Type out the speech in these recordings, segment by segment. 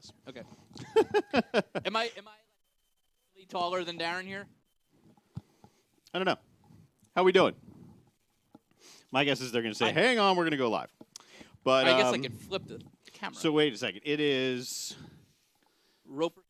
does. Okay. Am I taller than Darren here? I don't know. How we doing? My guess is they're going to say, hang on, we're going to go live. But I guess I could flip the camera. So wait a second. It is Roper.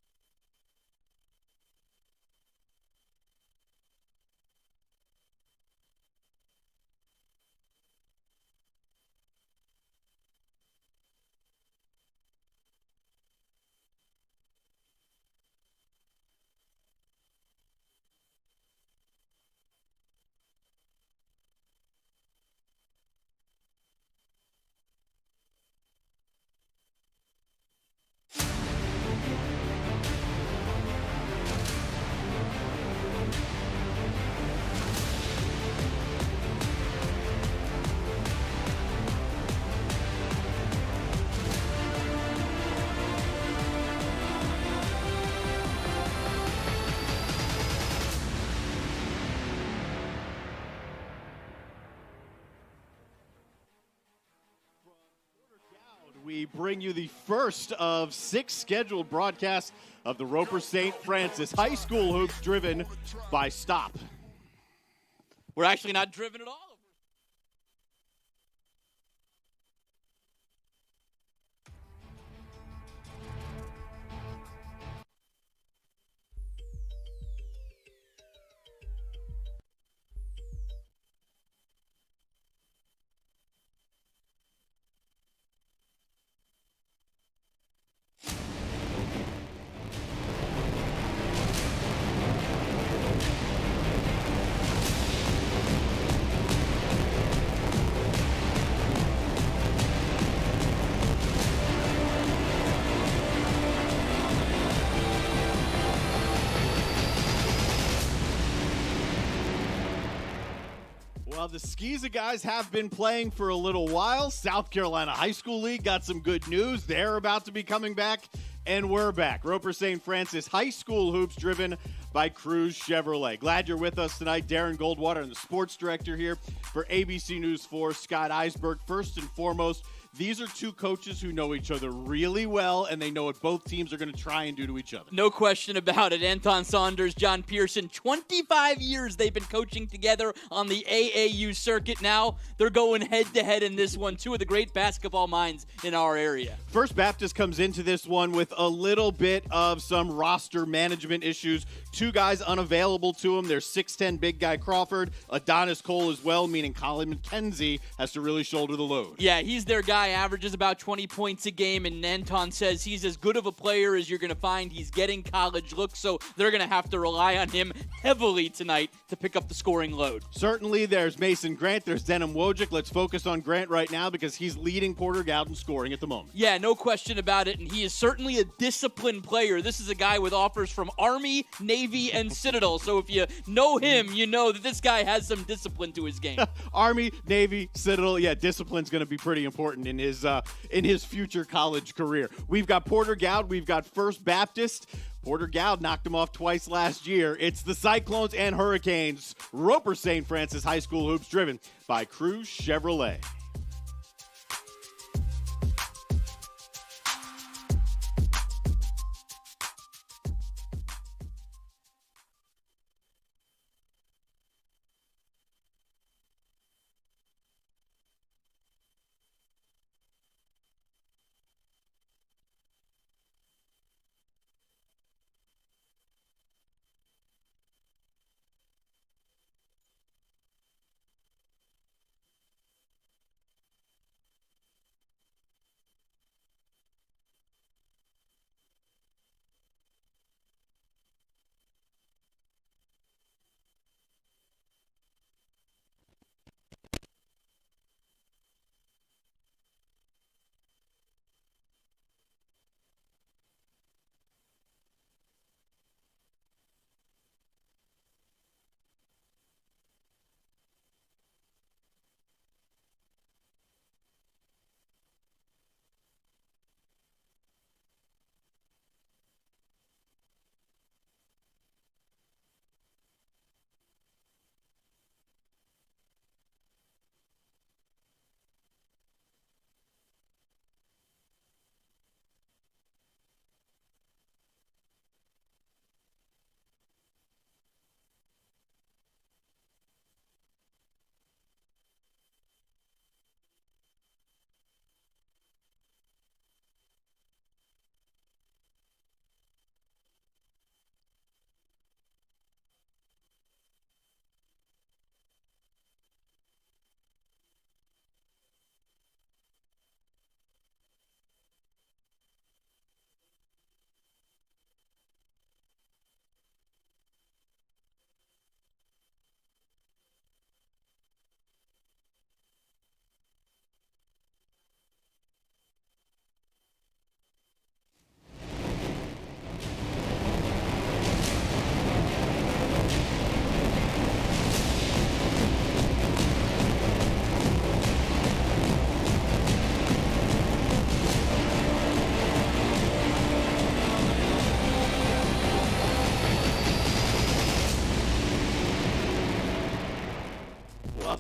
we bring you the first of 6 scheduled broadcasts of the Roper St. Francis High School hoops driven by Stop. We're actually not driven at all. Well, the Skeeza guys have been playing for a little while. South Carolina High School League got some good news. They're about to be coming back, and we're back. Roper St. Francis High School hoops driven by Cruz Chevrolet. Glad you're with us tonight. Darren Goldwater, and the sports director here for ABC News 4, Scott Eisberg. First and foremost, these are two coaches who know each other really well, and they know what both teams are going to try and do to each other. No question about it. Anton Saunders, John Pearson, 25 years they've been coaching together on the AAU circuit. Now they're going head-to-head in this one. Two of the great basketball minds in our area. First Baptist comes into this one with a little bit of some roster management issues. Two guys unavailable to him. There's 6'10" big guy Crawford, Adonis Cole as well, meaning Colin McKenzie has to really shoulder the load. Yeah, he's their guy. Averages about 20 points a game, and Anton says he's as good of a player as you're going to find. He's getting college looks, so they're going to have to rely on him heavily tonight to pick up the scoring load. Certainly, there's Mason Grant, there's Denham Wojcik. Let's focus on Grant right now because he's leading Porter-Gaud in scoring at the moment. Yeah, no question about it, and he is certainly a disciplined player. This is a guy with offers from Army, Navy, and Citadel, so if you know him, you know that this guy has some discipline to his game. Army, Navy, Citadel, yeah, discipline's going to be pretty important in his future college career. We've got Porter-Gaud, we've got First Baptist. Porter-Gaud knocked him off twice last year. It's the Cyclones and Hurricanes. Roper St. Francis High School hoops driven by Cruz Chevrolet.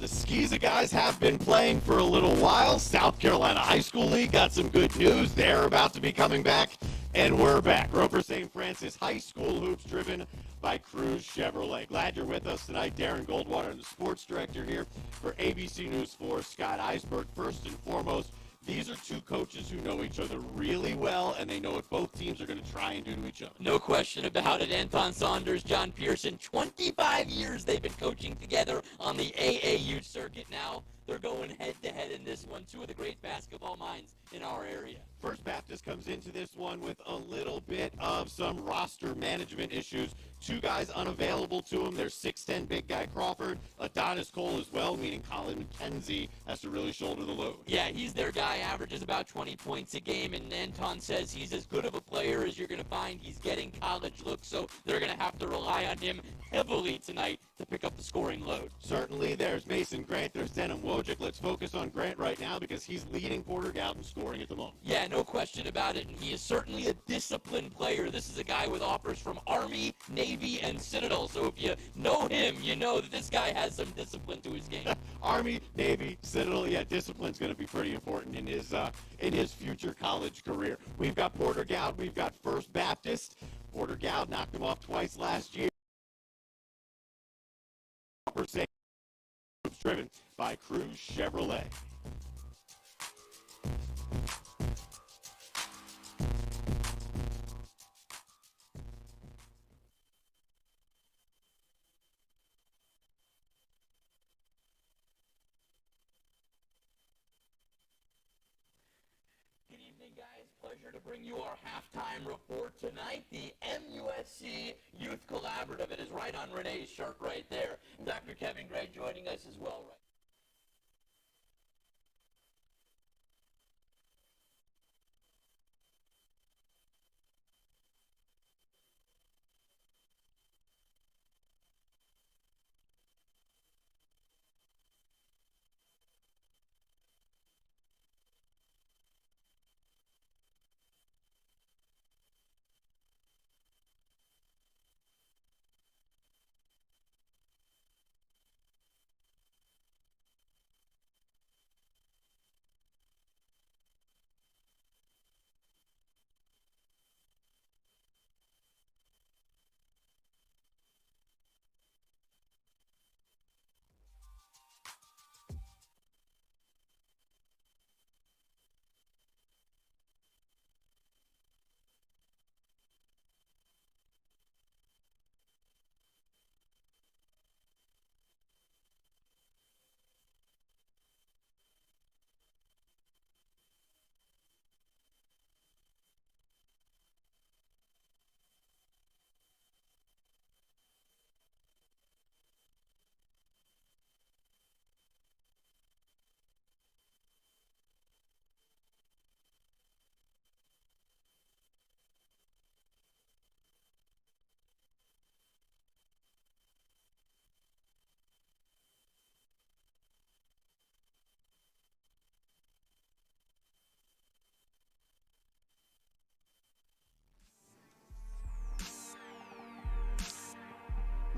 The Skeeza guys have been playing for a little while. South Carolina High School League got some good news. They're about to be coming back, and we're back. Roper St. Francis High School hoops driven by Cruz Chevrolet. Glad you're with us tonight. Darren Goldwater, the sports director here for ABC News 4. Scott Eisberg, first and foremost. These are two coaches who know each other really well, and they know what both teams are going to try and do to each other. No question about it. Anton Saunders, John Pearson, 25 years they've been coaching together on the AAU circuit now. They're going head-to-head in this one. Two of the great basketball minds in our area. First Baptist comes into this one with a little bit of some roster management issues. Two guys unavailable to him. There's 6'10" big guy Crawford, Adonis Cole as well, meaning Colin McKenzie has to really shoulder the load. Yeah, he's their guy, averages about 20 points a game, and Anton says he's as good of a player as you're going to find. He's getting college looks, so they're going to have to rely on him heavily tonight to pick up the scoring load. Certainly, there's Mason Grant, there's Denham Wojcik. Let's focus on Grant right now because he's leading Porter-Gaud in scoring at the moment. Yeah, no question about it, and he is certainly a disciplined player. This is a guy with offers from Army, Navy, and Citadel, so if you know him, you know that this guy has some discipline to his game. Army, Navy, Citadel, yeah, discipline's going to be pretty important in his future college career. We've got Porter-Gaud, we've got First Baptist. Porter-Gaud knocked him off twice last year. Driven by Cruz Chevrolet. Good evening, guys. Pleasure to bring you our halftime report tonight. The MUSC Youth Collaborative. It is right on Renee's shirt right there. Dr. Kevin Gray joining us as well. Right.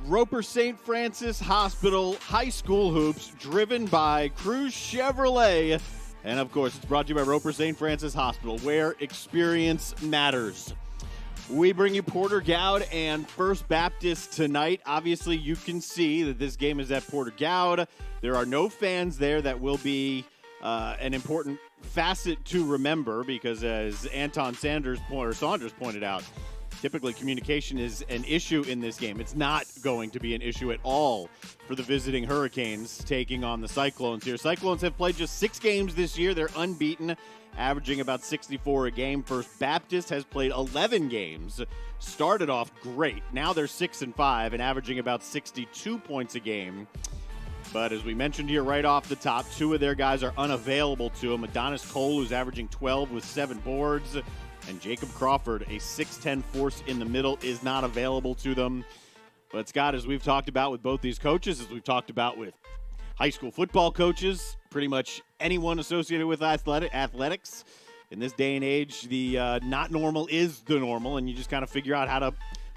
Roper St. Francis Hospital High School hoops driven by Cruz Chevrolet. And, of course, it's brought to you by Roper St. Francis Hospital, where experience matters. We bring you Porter-Gaud and First Baptist tonight. Obviously, you can see that this game is at Porter-Gaud. There are no fans there. That will be an important facet to remember because, as Anton Saunders pointed out, typically communication is an issue in this game. It's not going to be an issue at all for the visiting Hurricanes taking on the Cyclones here. Cyclones have played just 6 games this year. They're unbeaten, averaging about 64 a game. First Baptist has played 11 games, started off great. Now they're 6-5 and averaging about 62 points a game. But as we mentioned here right off the top, 2 of their guys are unavailable to them. Adonis Cole, who's averaging 12 with 7 boards, and Jacob Crawford, a 6'10 force in the middle, is not available to them. But, Scott, as we've talked about with both these coaches, as we've talked about with high school football coaches, pretty much anyone associated with athletics, in this day and age, the not normal is the normal, and you just kind of figure out how to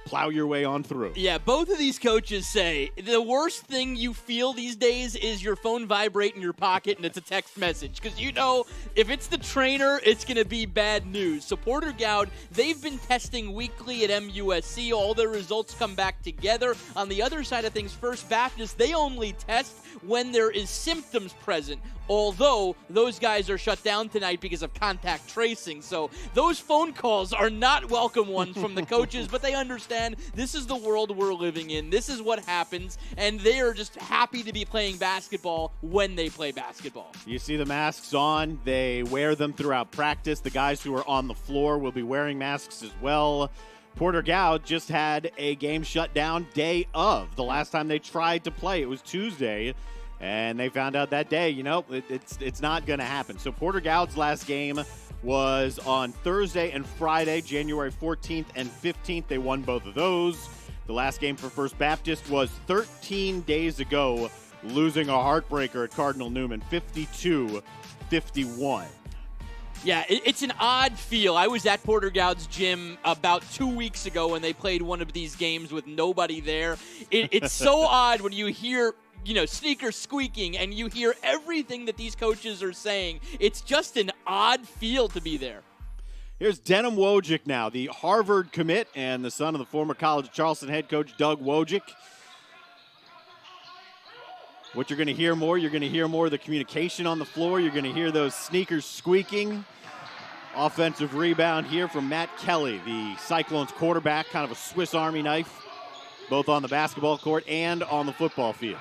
plow your way on through. Yeah, both of these coaches say the worst thing you feel these days is your phone vibrate in your pocket and it's a text message. Because you know, if it's the trainer, it's going to be bad news. So Porter-Gaud, they've been testing weekly at MUSC. All their results come back together. On the other side of things, First Baptist, they only test when there is symptoms present. Although those guys are shut down tonight because of contact tracing. So those phone calls are not welcome ones from the coaches, but they understand this is the world we're living in. This is what happens, and they are just happy to be playing basketball when they play basketball. You see the masks on. They wear them throughout practice. The guys who are on the floor will be wearing masks as well. Porter-Gaud just had a game shut down day of. The last time they tried to play, it was Tuesday. And they found out that day, it's not going to happen. So Porter-Gaud's last game was on Thursday and Friday, January 14th and 15th. They won both of those. The last game for First Baptist was 13 days ago, losing a heartbreaker at Cardinal Newman, 52-51. Yeah, it's an odd feel. I was at Porter-Gaud's gym about 2 weeks ago when they played one of these games with nobody there. It's so odd when you hear sneakers squeaking, and you hear everything that these coaches are saying. It's just an odd feel to be there. Here's Denham Wojcik now, the Harvard commit and the son of the former College of Charleston head coach Doug Wojcik. What you're going to hear more of the communication on the floor. You're going to hear those sneakers squeaking. Offensive rebound here from Matt Kelly, the Cyclones quarterback, kind of a Swiss Army knife, both on the basketball court and on the football field.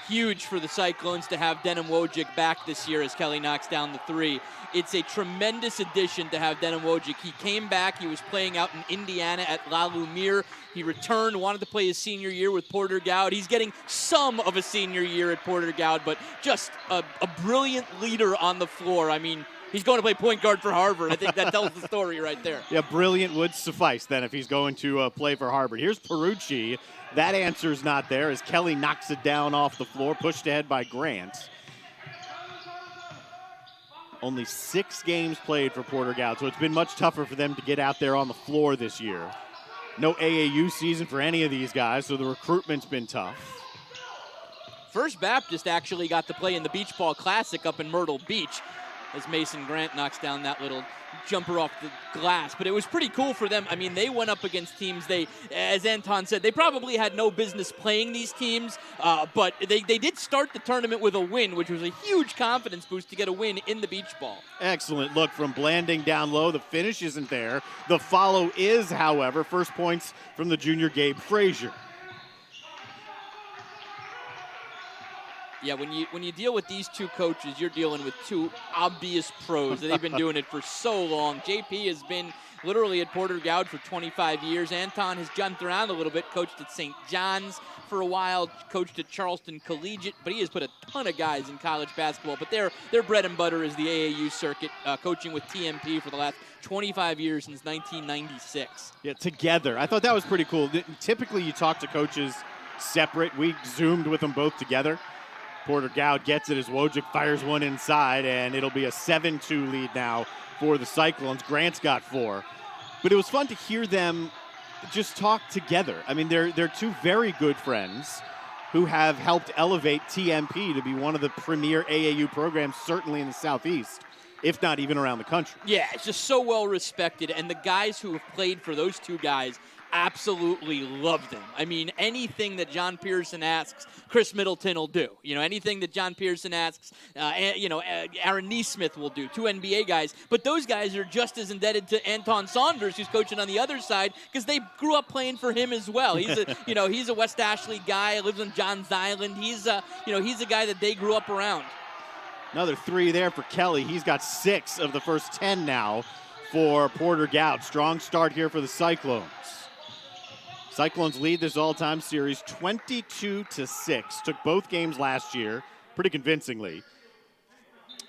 Huge for the Cyclones to have Denham Wojcik back this year as Kelly knocks down the three. It's a tremendous addition to have Denham Wojcik. He came back. He was playing out in Indiana at La Lumiere. He returned, wanted to play his senior year with Porter-Gaud. He's getting some of a senior year at Porter-Gaud, but just a brilliant leader on the floor. I mean, he's going to play point guard for Harvard. I think that tells the story right there. Yeah, brilliant would suffice then if he's going to play for Harvard. Here's Perucci. That answer's not there as Kelly knocks it down off the floor, pushed ahead by Grant. Only 6 games played for Porter-Gaud, so it's been much tougher for them to get out there on the floor this year. No AAU season for any of these guys, so the recruitment's been tough. First Baptist actually got to play in the Beach Ball Classic up in Myrtle Beach as Mason Grant knocks down that little jumper off the glass. But it was pretty cool for them. I mean, they went up against teams, as Anton said, they probably had no business playing these teams, but they did start the tournament with a win, which was a huge confidence boost to get a win in the beach ball. Excellent look from Blanding down low. The finish isn't there. The follow is, however, first points from the junior Gabe Frazier. Yeah, when you deal with these two coaches, you're dealing with two obvious pros. They've been doing it for so long. JP has been literally at Porter-Gaud for 25 years. Anton has jumped around a little bit, coached at St. John's for a while, coached at Charleston Collegiate, but he has put a ton of guys in college basketball. But their bread and butter is the AAU circuit, coaching with TMP for the last 25 years since 1996. Yeah, together. I thought that was pretty cool. Typically you talk to coaches separate. We zoomed with them both together. Porter-Gaud gets it as Wojcik fires one inside, and it'll be a 7-2 lead now for the Cyclones. Grant's got 4. But it was fun to hear them just talk together. I mean, they're two very good friends who have helped elevate TMP to be one of the premier AAU programs, certainly in the Southeast, if not even around the country. Yeah, it's just so well respected, and the guys who have played for those two guys absolutely love them. I mean, anything that John Pearson asks, Chris Middleton will do. Anything that John Pearson asks, Aaron Neesmith will do. 2 NBA guys. But those guys are just as indebted to Anton Saunders, who's coaching on the other side, because they grew up playing for him as well. He's a, he's a West Ashley guy, lives on Johns Island. He's a guy that they grew up around. Another 3 there for Kelly. He's got 6 of the first 10 now for Porter-Gaud. Strong start here for the Cyclones. Cyclones lead this all-time series 22-6. Took both games last year pretty convincingly.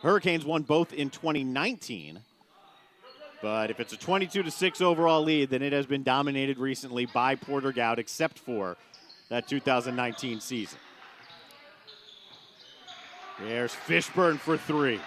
Hurricanes won both in 2019. But if it's a 22-6 overall lead, then it has been dominated recently by Porter-Gaud, except for that 2019 season. There's Fishburne for 3.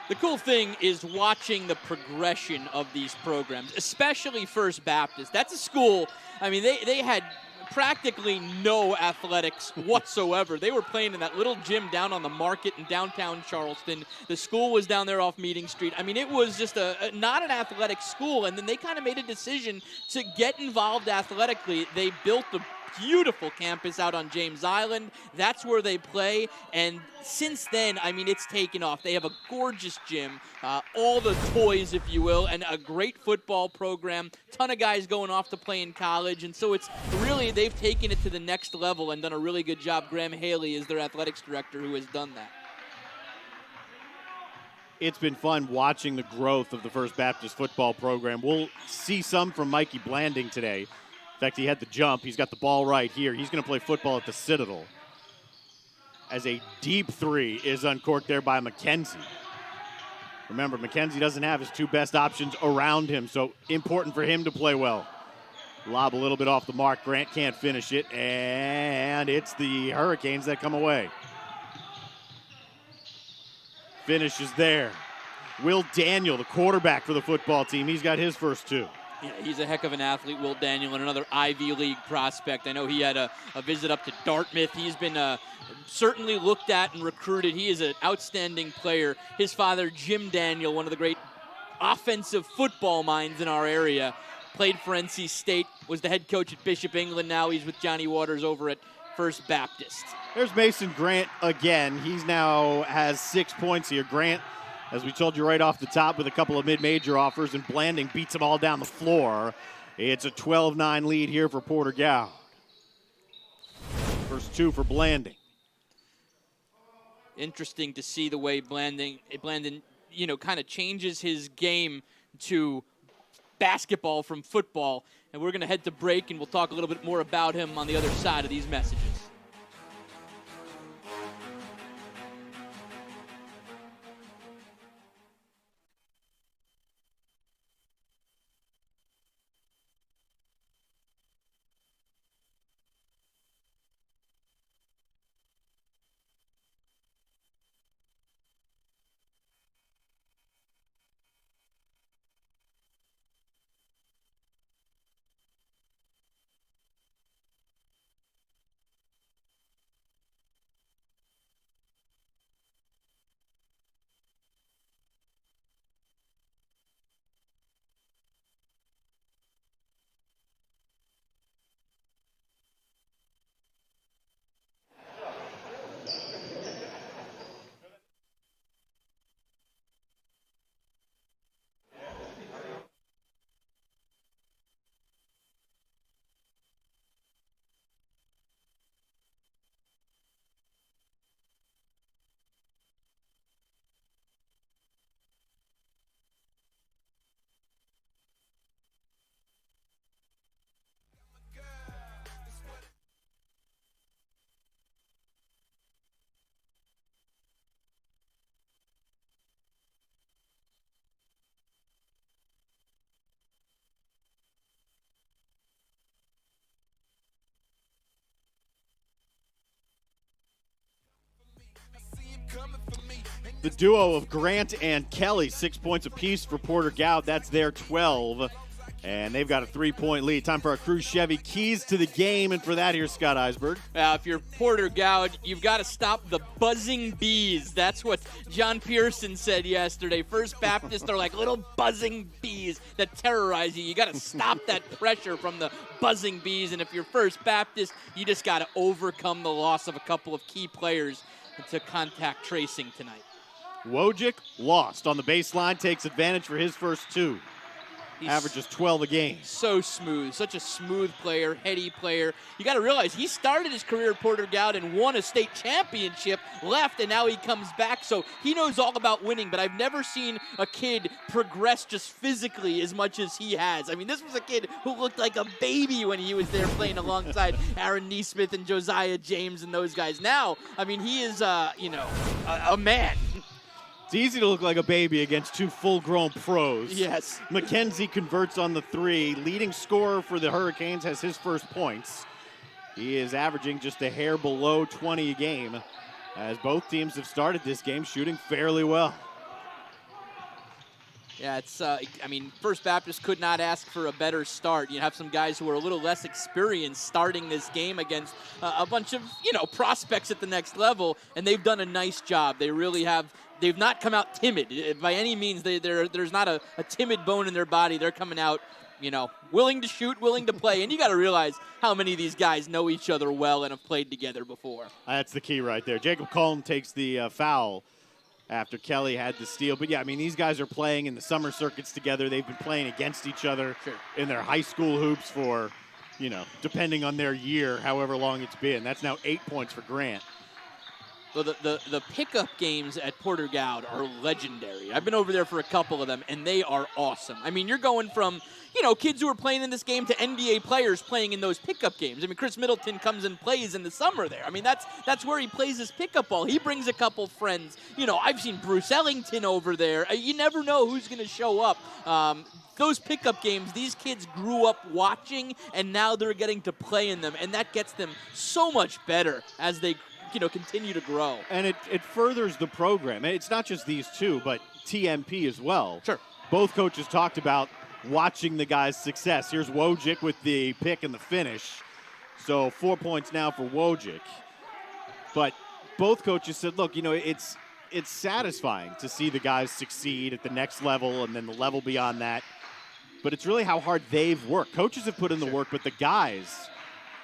The cool thing is watching the progression of these programs, especially First Baptist. That's a school, I mean, they had practically no athletics whatsoever. They were playing in that little gym down on the market in downtown Charleston. The school was down there off Meeting Street. I mean, it was just not an athletic school, and then they kind of made a decision to get involved athletically. They built a beautiful campus out on James Island. That's where they play, and since then, I mean, it's taken off. They have a gorgeous gym, all the toys, if you will, and a great football program. Ton of guys going off to play in college, and so it's really, they've taken it to the next level and done a really good job. Graham Haley is their athletics director who has done that. It's been fun watching the growth of the First Baptist football program. We'll see some from Mikey Blanding today. In fact, he had the jump. He's got the ball right here. He's going to play football at the Citadel. As a deep three is uncorked there by McKenzie. Remember, McKenzie doesn't have his two best options around him, so important for him to play well. Lob a little bit off the mark. Grant can't finish it, and it's the Hurricanes that come away. Finish is there. Will Daniel, the quarterback for the football team, he's got his first two. Yeah, he's a heck of an athlete, Will Daniel, and another Ivy League prospect. I know he had a visit up to Dartmouth. He's been certainly looked at and recruited. He is an outstanding player. His father, Jim Daniel, one of the great offensive football minds in our area, played for NC State, was the head coach at Bishop England. Now he's with Johnny Waters over at First Baptist. There's Mason Grant again. He's now has 6 points here. Grant, as we told you right off the top, with a couple of mid-major offers, and Blanding beats them all down the floor. It's a 12-9 lead here for Porter-Gaud. First two for Blanding. Interesting to see the way Blanding, kind of changes his game to basketball from football. And we're going to head to break, and we'll talk a little bit more about him on the other side of these messages. The duo of Grant and Kelly, 6 points apiece for Porter-Gaud. That's their 12. And they've got a 3-point lead. Time for our Cruise Chevy keys to the game. And for that, here's Scott Eisberg. If you're Porter-Gaud, you've got to stop the buzzing bees. That's what John Pearson said yesterday. First Baptist are like little buzzing bees that terrorize you. You got to stop that pressure from the buzzing bees. And if you're First Baptist, you just got to overcome the loss of a couple of key players to contact tracing tonight. Wojcik lost on the baseline, takes advantage for his first two. Averages 12 a game. So smooth, such a smooth player, heady player. You got to realize he started his career at Porter-Gaud and won a state championship, left, and now he comes back. So he knows all about winning, but I've never seen a kid progress just physically as much as he has. I mean, this was a kid who looked like a baby when he was there playing alongside Aaron Neesmith and Josiah James and those guys. Now, I mean, he is, a man. It's easy to look like a baby against two full-grown pros. Yes. McKenzie converts on the three. Leading scorer for the Hurricanes has his first points. He is averaging just a hair below 20 a game, as both teams have started this game shooting fairly well. Yeah, it's, I mean, First Baptist could not ask for a better start. You have some guys who are a little less experienced starting this game against a bunch of, prospects at the next level, and they've done a nice job. They really have. They've not come out timid. By any means, there's not a timid bone in their body. They're coming out, willing to shoot, willing to play. And you got to realize how many of these guys know each other well and have played together before. That's the key right there. Jacob Cullen takes the foul after Kelly had the steal. But, yeah, I mean, these guys are playing in the summer circuits together. They've been playing against each other in their high school hoops for, depending on their year, however long it's been. That's now 8 points for Grant. Well, the pickup games at Porter-Gaud are legendary. I've been over there for a couple of them, and they are awesome. I mean, you're going from, kids who are playing in this game to NBA players playing in those pickup games. I mean, Chris Middleton comes and plays in the summer there. I mean, that's where he plays his pickup ball. He brings a couple friends. I've seen Bruce Ellington over there. You never know who's going to show up. Those pickup games, these kids grew up watching, and now they're getting to play in them, and that gets them so much better as they continue to grow. And it furthers the program. It's not just these two, but TMP as well. Sure. Both coaches talked about watching the guys' success. Here's Wojcik with the pick and the finish. So 4 points now for Wojcik. But both coaches said, look, it's satisfying to see the guys succeed at the next level and then the level beyond that. But it's really how hard they've worked. Coaches have put in the work, but the guys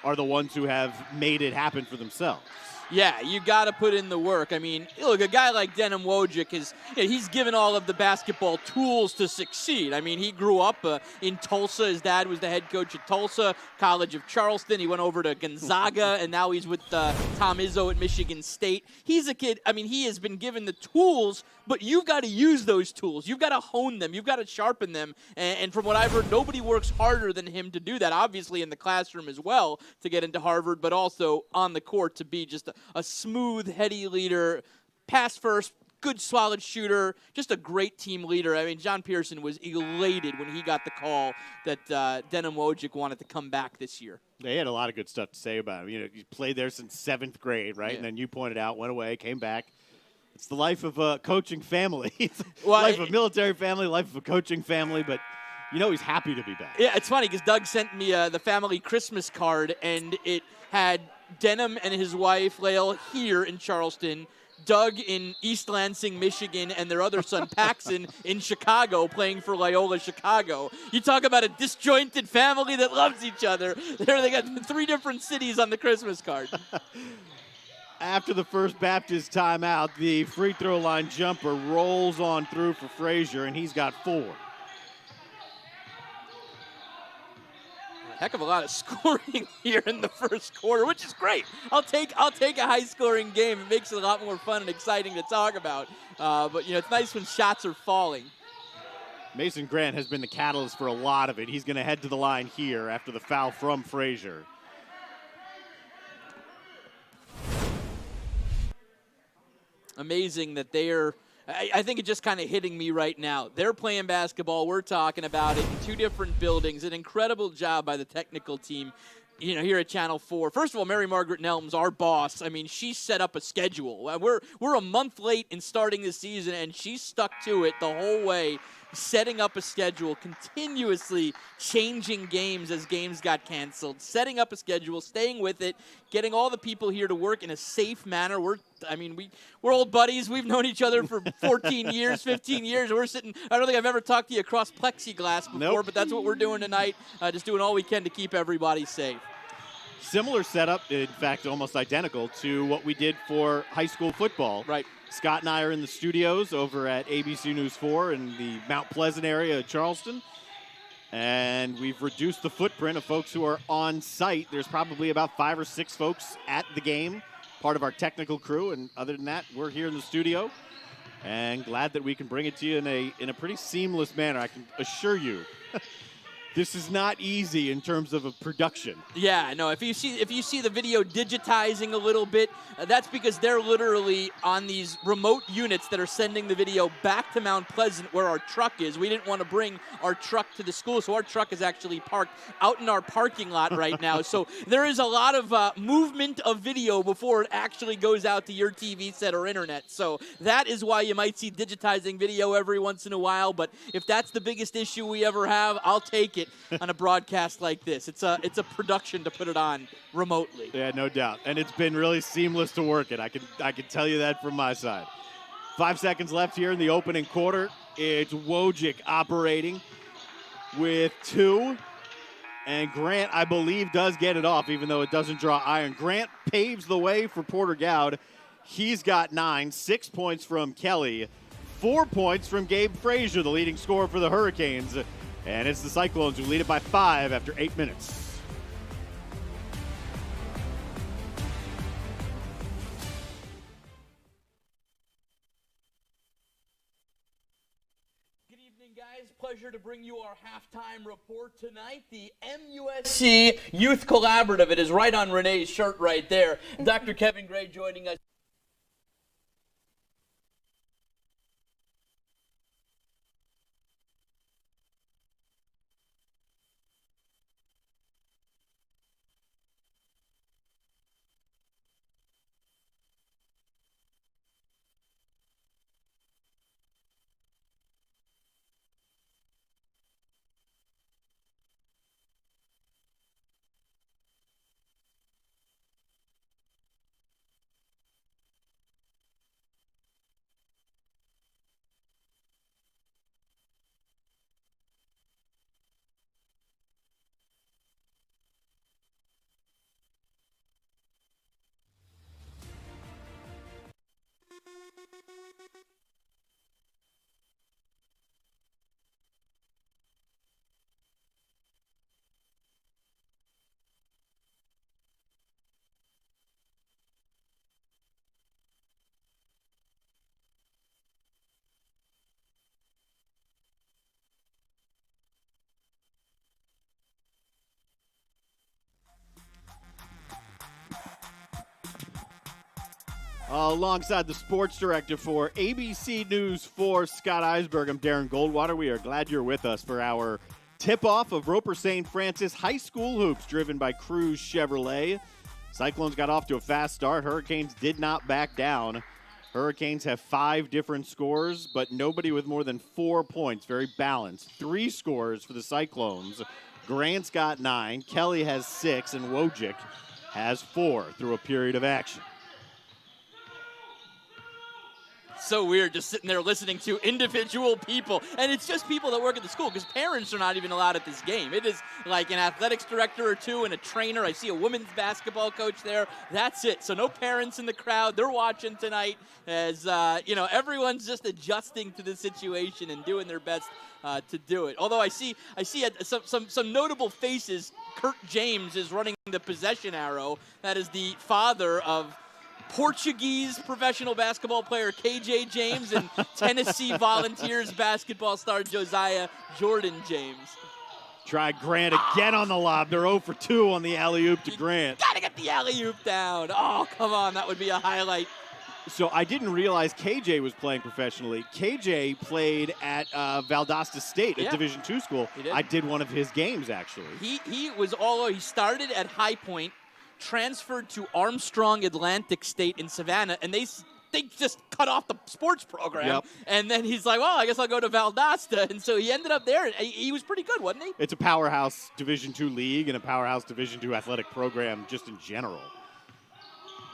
are the ones who have made it happen for themselves. Yeah, you got to put in the work. I mean, look, a guy like Denim Wojcik he's given all of the basketball tools to succeed. I mean, he grew up in Tulsa. His dad was the head coach at Tulsa College of Charleston. He went over to Gonzaga, and now he's with Tom Izzo at Michigan State. He's a kid. I mean, he has been given the tools, but you've got to use those tools. You've got to hone them. You've got to sharpen them. And from what I've heard, nobody works harder than him to do that, obviously in the classroom as well to get into Harvard, but also on the court to be just a smooth, heady leader, pass first, good, solid shooter, just a great team leader. I mean, John Pearson was elated when he got the call that Denim Wojcik wanted to come back this year. They had a lot of good stuff to say about him. He played there since 7th grade, right? Yeah. And then you pointed out, went away, came back. It's the life of a coaching family. Life of a military family, life of a coaching family, but he's happy to be back. Yeah, it's funny because Doug sent me the family Christmas card, and it had Denham and his wife, Lael, here in Charleston, Doug in East Lansing, Michigan, and their other son, Paxton, in Chicago, playing for Loyola Chicago. You talk about a disjointed family that loves each other. There they got 3 different cities on the Christmas card. After the First Baptist timeout, the free throw line jumper rolls on through for Frazier, and he's got 4. Heck of a lot of scoring here in the first quarter, which is great. I'll take a high-scoring game. It makes it a lot more fun and exciting to talk about. But it's nice when shots are falling. Mason Grant has been the catalyst for a lot of it. He's going to head to the line here after the foul from Frazier. Amazing that they're. I think it's just kind of hitting me right now. They're playing basketball. We're talking about it in 2 different buildings. An incredible job by the technical team, here at Channel 4. First of all, Mary Margaret Nelms, our boss, I mean, she set up a schedule. We're a month late in starting the season, and she stuck to it the whole way, setting up a schedule, continuously changing games as games got canceled, setting up a schedule, staying with it, getting all the people here to work in a safe manner. We're old buddies. We've known each other for 14 years, 15 years. We're sitting, I don't think I've ever talked to you across plexiglass before, Nope. But that's what we're doing tonight, just doing all we can to keep everybody safe. Similar setup, in fact, almost identical to what we did for high school football. Right. Scott and I are in the studios over at ABC News 4 in the Mount Pleasant area of Charleston. And we've reduced the footprint of folks who are on site. There's probably about 5 or 6 folks at the game, part of our technical crew. And other than that, we're here in the studio. And glad that we can bring it to you in a pretty seamless manner. I can assure you this is not easy in terms of a production. Yeah, no. If you see the video digitizing a little bit, that's because they're literally on these remote units that are sending the video back to Mount Pleasant where our truck is. We didn't want to bring our truck to the school, so our truck is actually parked out in our parking lot right now. So there is a lot of movement of video before it actually goes out to your TV set or internet. So that is why you might see digitizing video every once in a while. But if that's the biggest issue we ever have, I'll take it on a broadcast like this. It's a production to put it on remotely. Yeah, no doubt. And it's been really seamless to work it. I can tell you that from my side. 5 seconds left here in the opening quarter. It's Wojcik operating with 2. And Grant, I believe, does get it off, even though it doesn't draw iron. Grant paves the way for Porter-Gaud. He's got 9, 6 points from Kelly, 4 points from Gabe Frazier, the leading scorer for the Hurricanes. And it's the Cyclones who lead it by 5 after 8 minutes. Good evening, guys. Pleasure to bring you our halftime report tonight. The MUSC Youth Collaborative. It is right on Renee's shirt right there. Dr. Kevin Gray joining us. Alongside the sports director for ABC News 4, Scott Eisberg, I'm Darren Goldwater. We are glad you're with us for our tip-off of Roper St. Francis High School Hoops, driven by Cruz Chevrolet. Cyclones got off to a fast start. Hurricanes did not back down. Hurricanes have 5 different scores, but nobody with more than 4 points. Very balanced. 3 scores for the Cyclones. Grant's got 9, Kelly has 6, and Wojcik has 4 through a period of action. So weird just sitting there listening to individual people. And it's just people that work at the school because parents are not even allowed at this game. It is like an athletics director or 2 and a trainer. I see a women's basketball coach there. That's it. So no parents in the crowd. They're watching tonight as, everyone's just adjusting to the situation and doing their best to do it. Although I see some notable faces. Kurt James is running the possession arrow. That is the father of Portuguese professional basketball player KJ James and Tennessee Volunteers basketball star Josiah Jordan James. Try Grant again on the lob. They're 0 for 2 on the alley-oop to Grant. Gotta get the alley-oop down. Oh, come on. That would be a highlight. So I didn't realize KJ was playing professionally. KJ played at Valdosta State, a Division II school. I did one of his games, actually. He started at High Point, transferred to Armstrong Atlantic State in Savannah, and they just cut off the sports program. Yep. And then he's like, well, I guess I'll go to Valdosta. And so he ended up there. He was pretty good, wasn't he? It's a powerhouse Division II league and a powerhouse Division II athletic program just in general.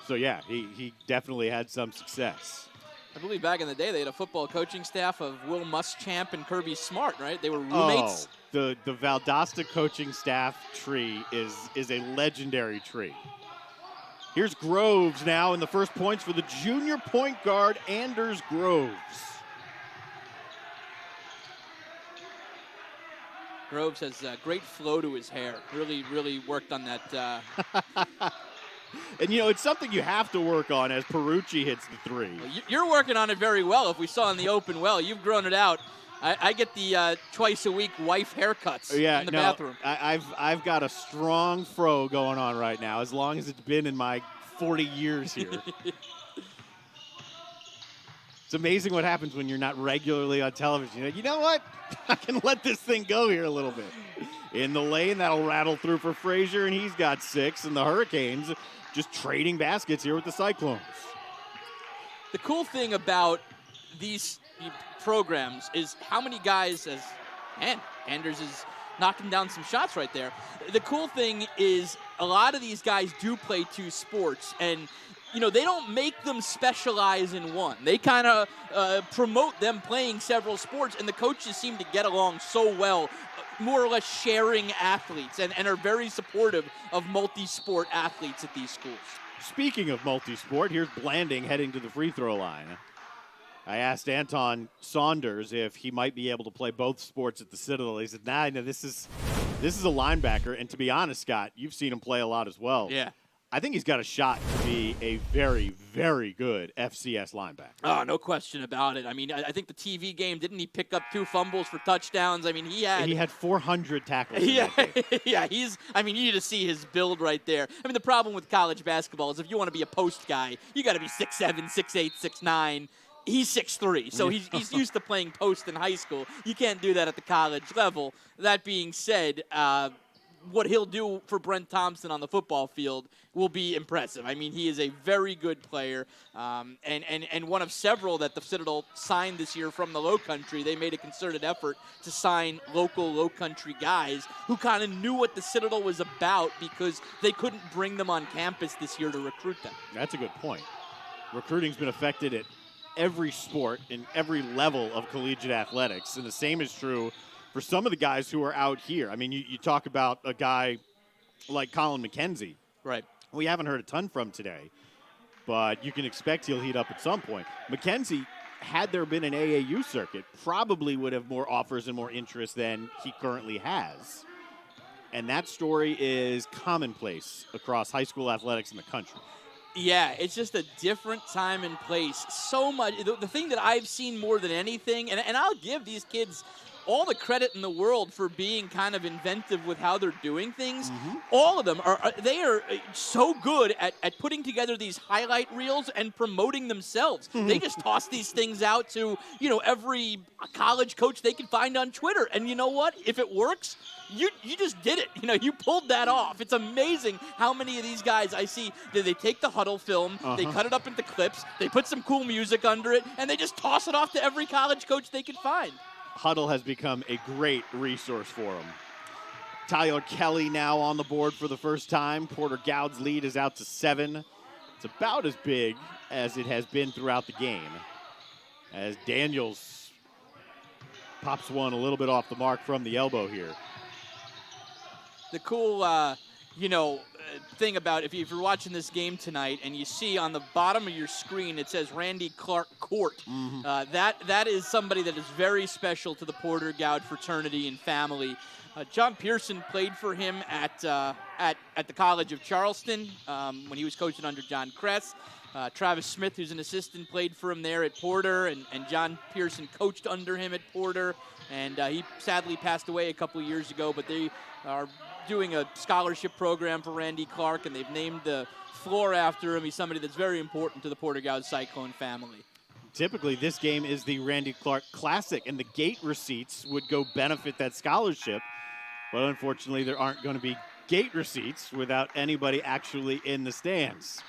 So, yeah, he definitely had some success. I believe back in the day they had a football coaching staff of Will Muschamp and Kirby Smart, right? They were roommates. Oh, the Valdosta coaching staff tree is a legendary tree. Here's Groves now, and the first points for the junior point guard, Anders Groves. Groves has great flow to his hair. Really, really worked on that. And, it's something you have to work on as Perucci hits the 3. Well, you're working on it very well. If we saw in the open well, you've grown it out I get the twice a week wife haircuts in the bathroom. I've got a strong fro going on right now, as long as it's been in my 40 years here. It's amazing what happens when you're not regularly on television. You know what? I can let this thing go here a little bit. In the lane, that'll rattle through for Frazier, and he's got 6. And the Hurricanes just trading baskets here with the Cyclones. The cool thing about these programs is how many guys, Anders is knocking down some shots right there. The cool thing is a lot of these guys do play 2 sports, and they don't make them specialize in one. They kind of promote them playing several sports, and the coaches seem to get along so well, more or less sharing athletes, and are very supportive of multi-sport athletes at these schools. Speaking of multi-sport, here's Blanding heading to the free throw line. I asked Anton Saunders if he might be able to play both sports at the Citadel. He said, nah, no, this is a linebacker. And to be honest, Scott, you've seen him play a lot as well. Yeah. I think he's got a shot to be a very, very good FCS linebacker. Oh, no question about it. I mean, I think the TV game, didn't he pick up 2 fumbles for touchdowns? I mean, he had 400 tackles. Yeah, yeah. You need to see his build right there. I mean, the problem with college basketball is if you want to be a post guy, you got to be 6'7", 6'8", 6'9". He's 6'3", so he's used to playing post in high school. You can't do that at the college level. That being said, what he'll do for Brent Thompson on the football field will be impressive. I mean, he is a very good player, and one of several that the Citadel signed this year from the Low Country. They made a concerted effort to sign local Low Country guys who kind of knew what the Citadel was about because they couldn't bring them on campus this year to recruit them. That's a good point. Recruiting's been affected at every sport in every level of collegiate athletics, and the same is true for some of the guys who are out here. I mean, you talk about a guy like Colin McKenzie. Right. We haven't heard a ton from today, but you can expect he'll heat up at some point. McKenzie, had there been an AAU circuit, probably would have more offers and more interest than he currently has. And that story is commonplace across high school athletics in the country. Yeah, it's just a different time and place. So much. The thing that I've seen more than anything, and I'll give these kids all the credit in the world for being kind of inventive with how they're doing things. Mm-hmm. All of them are so good at putting together these highlight reels and promoting themselves. Mm-hmm. They just toss these things out to, every college coach they can find on Twitter. And you know what? If it works, you just did it. You pulled that off. It's amazing how many of these guys I see, they take the huddle film, they cut it up into clips, they put some cool music under it, and they just toss it off to every college coach they can find. Huddle has become a great resource for him. Tyler Kelly now on the board for the first time. Porter-Gaud's lead is out to 7. It's about as big as it has been throughout the game. As Daniels pops one a little bit off the mark from the elbow here. The cool, thing about if you're watching this game tonight and you see on the bottom of your screen it says Randy Clark Court. Mm-hmm. That is somebody that is very special to the Porter-Gaud fraternity and family. John Pearson played for him at the College of Charleston when he was coaching under John Kress. Travis Smith, who's an assistant, played for him there at Porter, and John Pearson coached under him at Porter, and he sadly passed away a couple years ago, but they are doing a scholarship program for Randy Clark, and they've named the floor after him. He's somebody that's very important to the Porter-Gaud Cyclone family. Typically, this game is the Randy Clark Classic, and the gate receipts would go benefit that scholarship, but unfortunately there aren't going to be gate receipts without anybody actually in the stands.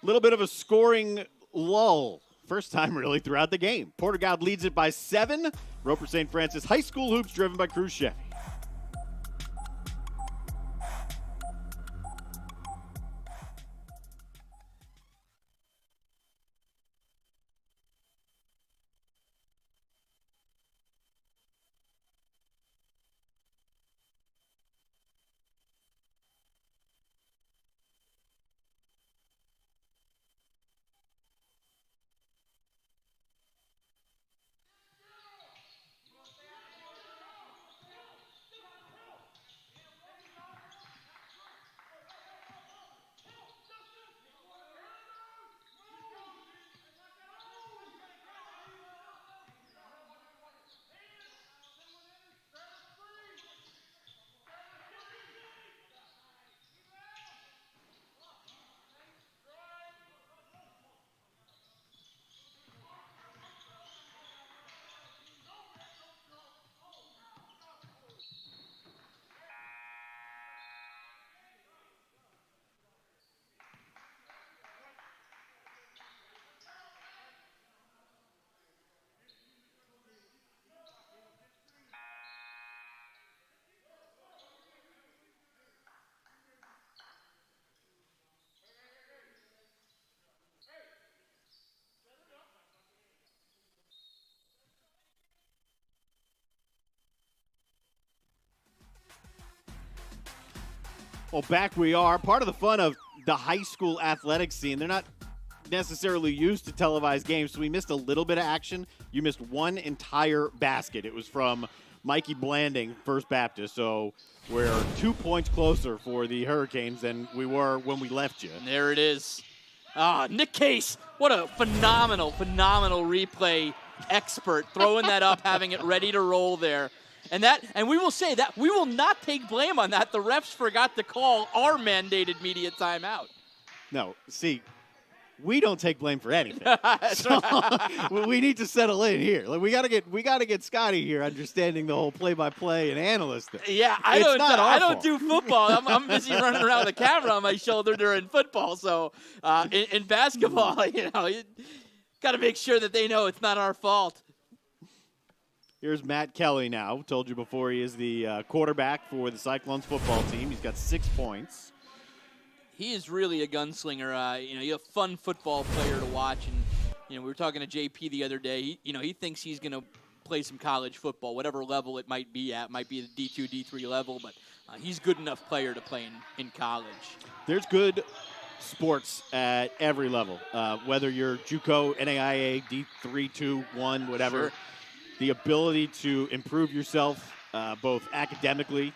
A little bit of a scoring lull. First time, really, throughout the game. Porter-Gaud leads it by 7. Roper St. Francis High School hoops driven by Cruz Chevy. Well, back we are. Part of the fun of the high school athletics scene, they're not necessarily used to televised games, so we missed a little bit of action. You missed one entire basket. It was from Mikey Blanding, First Baptist, so we're 2 points closer for the Hurricanes than we were when we left you. And there it is. Nick Case, what a phenomenal replay expert, throwing that up, having it ready to roll there. And we will say that we will not take blame on that. The refs forgot to call our mandated media timeout. No, see, we don't take blame for anything. So, we need to settle in here. Like, we gotta get Scotty here understanding the whole play-by-play and analyst thing. Yeah, I don't do football. I'm busy running around with a camera on my shoulder during football. So in basketball, you got to make sure that they know it's not our fault. Here's Matt Kelly now. Told you before, he is the quarterback for the Cyclones football team. He's got 6 points. He is really a gunslinger. He's a fun football player to watch. And, we were talking to JP the other day. He thinks he's going to play some college football, whatever level it might be at. Might be the D2, D3 level, but he's good enough player to play in college. There's good sports at every level, whether you're JUCO, NAIA, D3, 2, 1, whatever. Sure. The ability to improve yourself both academically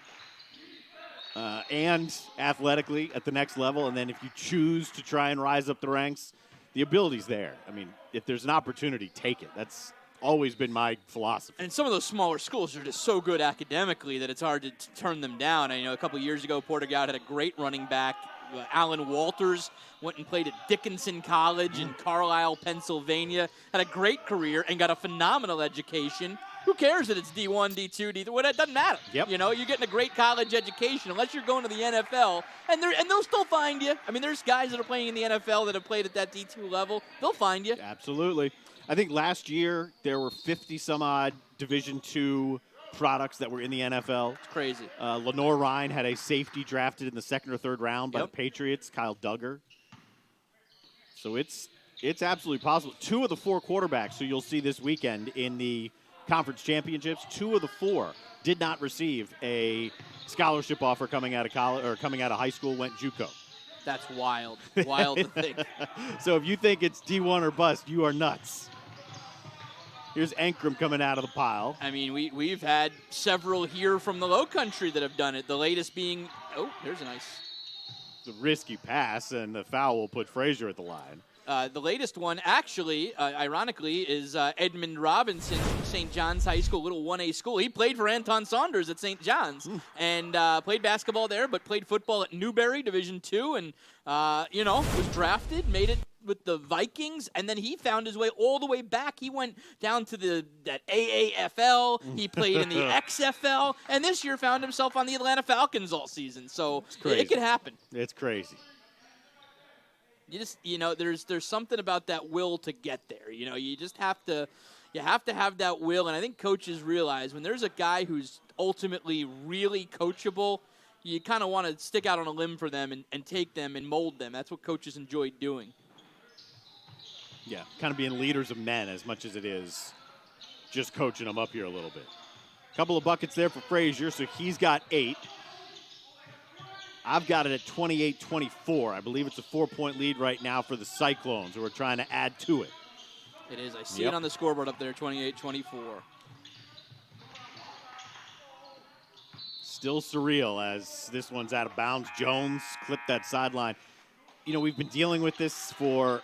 and athletically at the next level, and then if you choose to try and rise up the ranks, the ability's there. I mean, if there's an opportunity, take it. That's always been my philosophy. And some of those smaller schools are just so good academically that it's hard to turn them down. A couple of years ago, Porter-Gaud had a great running back. Alan Walters went and played at Dickinson College in Carlisle, Pennsylvania. Had a great career and got a phenomenal education. Who cares that it's D1, D2, D3? Well, it doesn't matter. Yep. You're getting a great college education unless you're going to the NFL, and they'll still find you. I mean, there's guys that are playing in the NFL that have played at that D2 level. They'll find you. Absolutely. I think last year there were 50-some-odd Division II products that were in the NFL. It's crazy. Lenore Ryan had a safety drafted in the second or third round by the Patriots, Kyle Duggar. So it's absolutely possible. 2 of the 4 quarterbacks who you'll see this weekend in the conference championships, 2 of the 4 did not receive a scholarship offer coming out of college or coming out of high school, went JUCO. That's wild. Wild to think. So if you think it's D1 or bust, you are nuts. Here's Ankrum coming out of the pile. I mean, we've had several here from the Low Country that have done it. The latest being, there's a nice. The risky pass, and the foul will put Frazier at the line. The latest one, actually, ironically, is Edmund Robinson from St. John's High School, little 1A school. He played for Anton Saunders at St. John's and played basketball there, but played football at Newberry, Division II, and, was drafted, made it with the Vikings, and then he found his way all the way back. He went down to that AAFL. He played in the XFL, and this year found himself on the Atlanta Falcons all season. So it could happen. It's crazy. You just, there's something about that will to get there. You just have to have that will, and I think coaches realize when there's a guy who's ultimately really coachable, you kind of want to stick out on a limb for them and take them and mold them. That's what coaches enjoy doing. Yeah, kind of being leaders of men as much as it is just coaching them up here a little bit. A couple of buckets there for Frazier, so he's got 8. I've got it at 28-24. I believe it's a 4-point lead right now for the Cyclones, who are trying to add to it. It is. I see it on the scoreboard up there, 28-24. Still surreal as this one's out of bounds. Jones clipped that sideline. We've been dealing with this for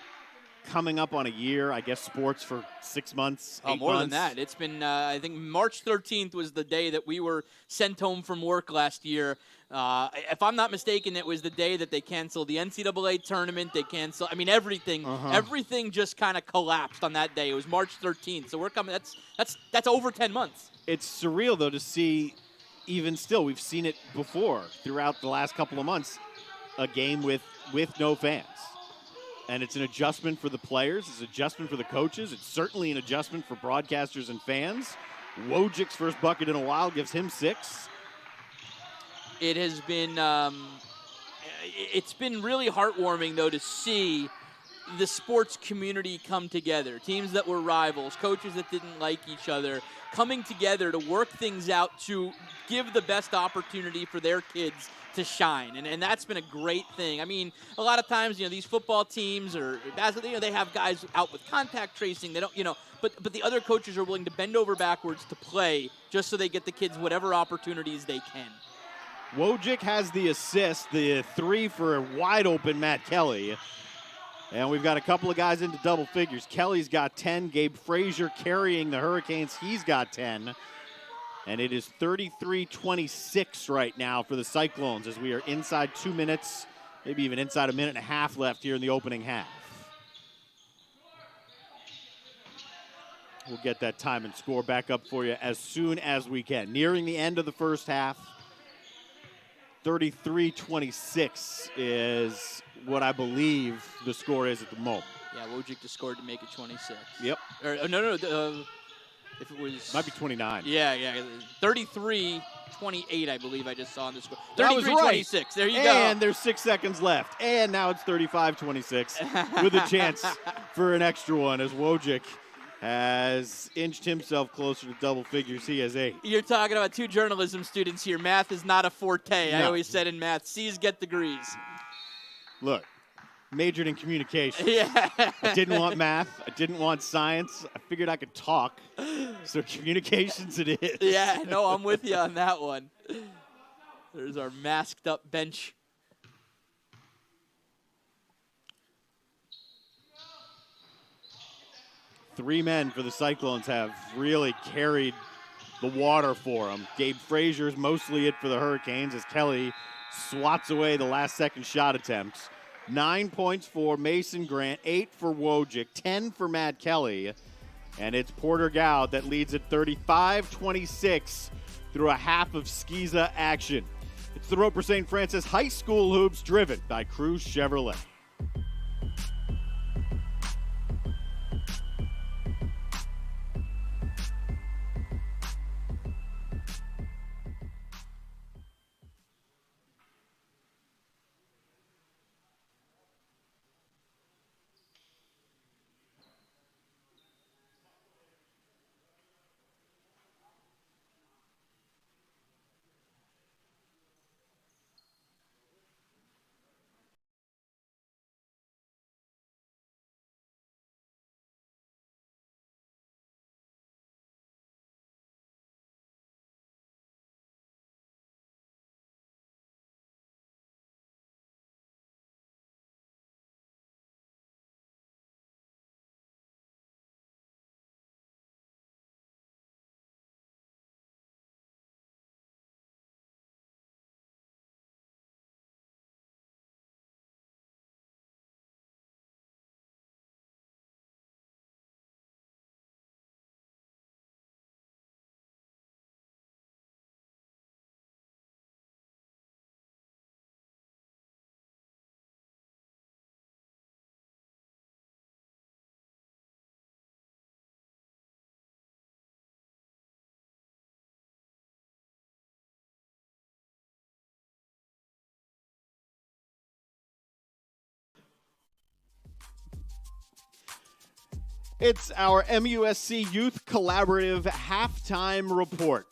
coming up on a year, I guess sports for 6 months, 8 more months. than that. It's been, I think March 13th was the day that we were sent home from work last year. If I'm not mistaken, it was the day that they canceled the NCAA tournament. They canceled, everything just kind of collapsed on that day. It was March 13th. So we're coming, that's over 10 months. It's surreal, though, to see, even still, we've seen it before throughout the last couple of months, a game with no fans. And it's an adjustment for the players. It's an adjustment for the coaches. It's certainly an adjustment for broadcasters and fans. Wojcik's first bucket in a while gives him 6. It has been it's been really heartwarming, though, to see the sports community come together. Teams that were rivals, coaches that didn't like each other, coming together to work things out to give the best opportunity for their kids to shine. And that's been a great thing. I mean, a lot of times, these football teams or basketball, they have guys out with contact tracing. They don't, but the other coaches are willing to bend over backwards to play just so they get the kids whatever opportunities they can. Wojcik has the assist, the 3 for a wide-open Matt Kelly. And we've got a couple of guys into double figures. Kelly's got 10. Gabe Frazier carrying the Hurricanes. He's got 10. And it is 33-26 right now for the Cyclones as we are inside 2 minutes, maybe even inside a minute and a half left here in the opening half. We'll get that time and score back up for you as soon as we can. Nearing the end of the first half, 33-26 is what I believe the score is at the moment. Yeah, Wojcik just scored to make it 26. Yep. Or, no, if it was... Might be 29. Yeah. 33-28, I believe I just saw on the score. 33-26. Right. There you go. And there's 6 seconds left. And now it's 35-26 with a chance for an extra one as Wojcik has inched himself closer to double figures. He has 8. You're talking about 2 journalism students here. Math is not a forte. No. I always said in math, C's get degrees. Look, majored in communication. Yeah. I didn't want math. I didn't want science. I figured I could talk. So communications it is. Yeah, no, I'm with you on that one. There's our masked up bench. Three men for the Cyclones have really carried the water for them. Gabe Frazier's mostly it for the Hurricanes as Kelly swats away the last-second shot attempts. 9 points for Mason Grant, 8 for Wojcik, 10 for Matt Kelly. And it's Porter-Gaud that leads at 35-26 through a half of Skeeza action. It's the Roper St. Francis High School Hoops driven by Cruz Chevrolet. It's our MUSC Youth Collaborative halftime report.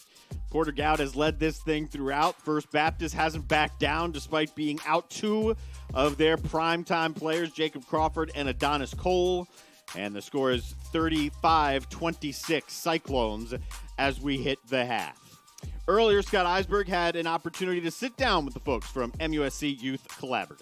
Porter-Gaud has led this thing throughout. First Baptist hasn't backed down despite being out 2 of their primetime players, Jacob Crawford and Adonis Cole. And the score is 35-26 Cyclones as we hit the half. Earlier, Scott Eisberg had an opportunity to sit down with the folks from MUSC Youth Collaborative.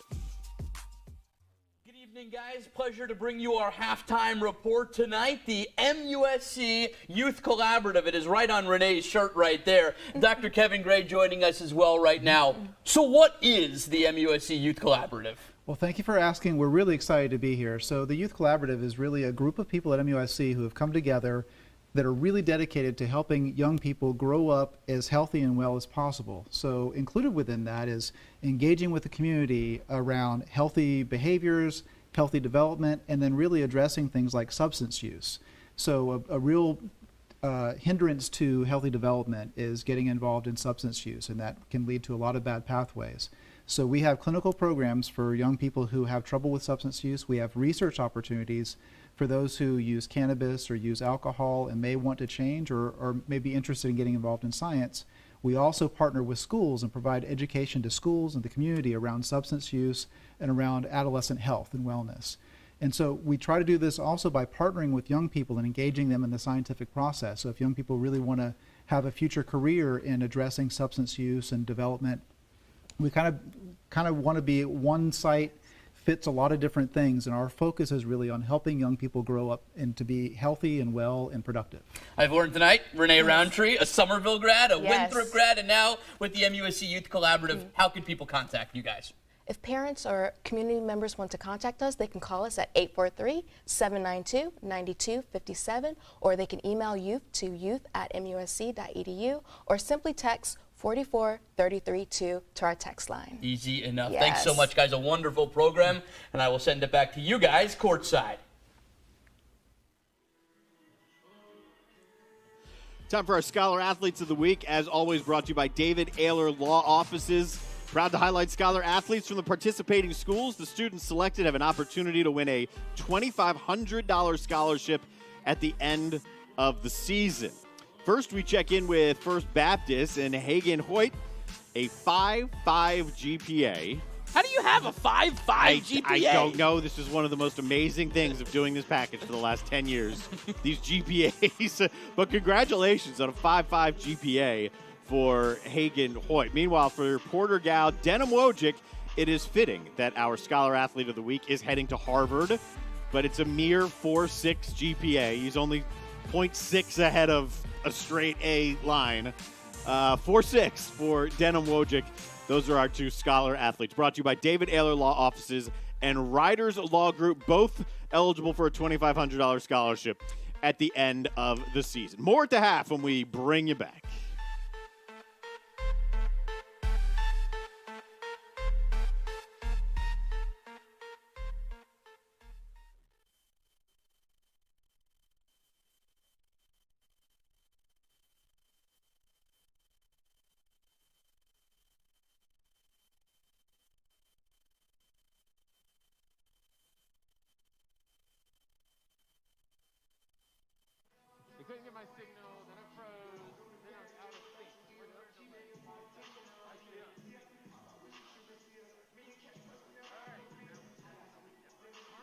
Good evening, guys. Pleasure to bring you our halftime report tonight. The MUSC Youth Collaborative. It is right on Renee's shirt right there. Dr. Kevin Gray joining us as well right now. So what is the MUSC Youth Collaborative? Well, thank you for asking. We're really excited to be here. So the Youth Collaborative is really a group of people at MUSC who have come together that are really dedicated to helping young people grow up as healthy and well as possible. So included within that is engaging with the community around healthy behaviors, healthy development, and then really addressing things like substance use. So a real hindrance to healthy development is getting involved in substance use, and that can lead to a lot of bad pathways. So we have clinical programs for young people who have trouble with substance use. We have research opportunities for those who use cannabis or use alcohol and may want to change or may be interested in getting involved in science. We also partner with schools and provide education to schools and the community around substance use and around adolescent health and wellness. And so we try to do this also by partnering with young people and engaging them in the scientific process. So if young people really want to have a future career in addressing substance use and development, we kind of want to be one site fits a lot of different things, and our focus is really on helping young people grow up and to be healthy and well and productive. I've learned tonight, Renee Roundtree, a Somerville grad, a Winthrop grad, and now with the MUSC Youth Collaborative. How can people contact you guys? If parents or community members want to contact us, they can call us at 843-792-9257, or they can email youth to youth@musc.edu, or simply text 44332 to our text line. Easy enough. Yes. Thanks so much, guys. A wonderful program, and I will send it back to you guys courtside. Time for our Scholar Athletes of the Week, as always brought to you by David Ayler Law Offices. Proud to highlight Scholar Athletes from the participating schools. The students selected have an opportunity to win a $2,500 scholarship at the end of the season. First, we check in with First Baptist and Hagen Hoyt, a 5.5 GPA. How do you have a 5.5 GPA? I don't know. This is one of the most amazing things of doing this package for the last 10 years, these GPAs. But congratulations on a 5.5 GPA for Hagen Hoyt. Meanwhile, for Porter-Gaud Wojcik, it is fitting that our Scholar Athlete of the Week is heading to Harvard, but it's a mere 4.6 GPA. He's only 0.6 ahead of a straight A line. 4.6 for Wojcik. Those are our two Scholar Athletes. Brought to you by David Ayler Law Offices and Riders Law Group, both eligible for a $2,500 scholarship at the end of the season. More at the half when we bring you back. I couldn't get my signal, then it froze, then I was out of sync. Ours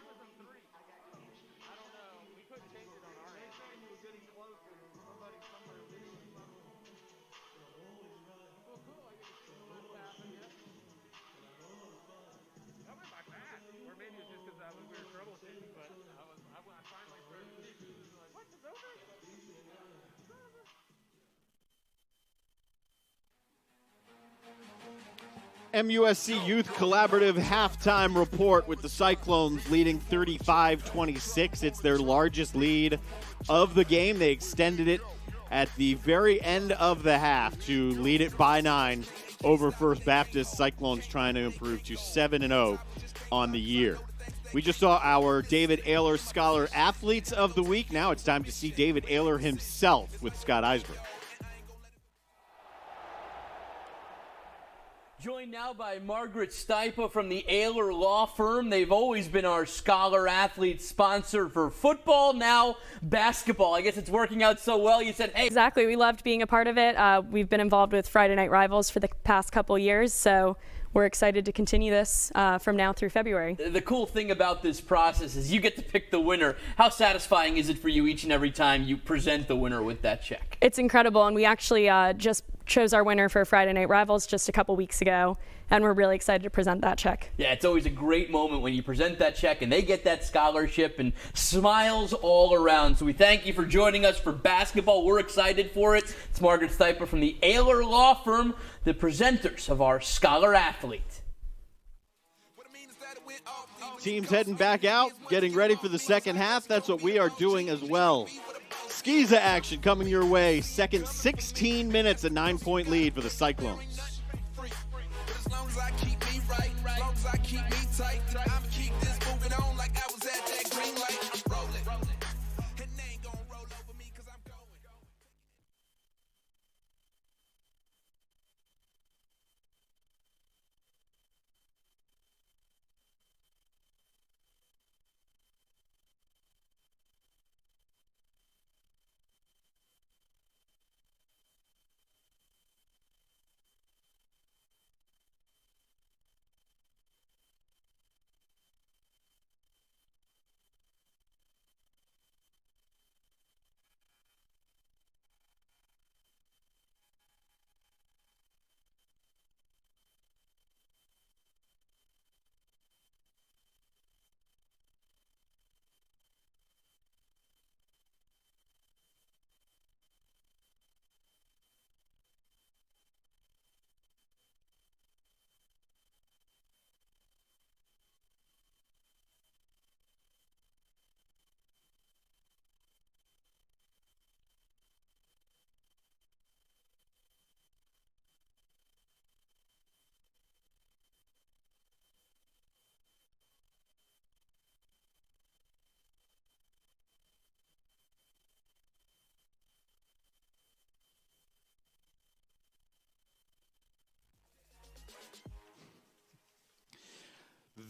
was a 3. I don't know. We couldn't change it on our end. He was getting close and somebody somewhere leaving. Cool. I get to see the little pass and get it. That went by fast. Or maybe it's just because we were troubleshooting, but I finally heard it. What? It's over? MUSC Youth Collaborative halftime report with the Cyclones leading 35-26. It's their largest lead of the game. They extended it at the very end of the half to lead it by 9 over First Baptist. Cyclones trying to improve to 7-0 on the year. We just saw our David Ayler Scholar Athletes of the Week. Now it's time to see David Ayler himself with Scott Eisberg. Joined now by Margaret Stipa from the Ayler Law Firm. They've always been our Scholar Athlete sponsor for football, now basketball. I guess it's working out so well. You said, hey. Exactly. We loved being a part of it. We've been involved with Friday Night Rivals for the past couple years, so we're excited to continue this from now through February. The cool thing about this process is you get to pick the winner. How satisfying is it for you each and every time you present the winner with that check? It's incredible, and we actually just chose our winner for Friday Night Rivals just a couple weeks ago, and we're really excited to present that check. Yeah, it's always a great moment when you present that check and they get that scholarship and smiles all around. So we thank you for joining us for basketball. We're excited for it. It's Margaret Stipa from the Ayler Law Firm, the presenters of our Scholar Athlete. Teams heading back out, getting ready for the second half. That's what we are doing as well. Skiza action coming your way. Second 16 minutes, a 9-point lead for the Cyclones.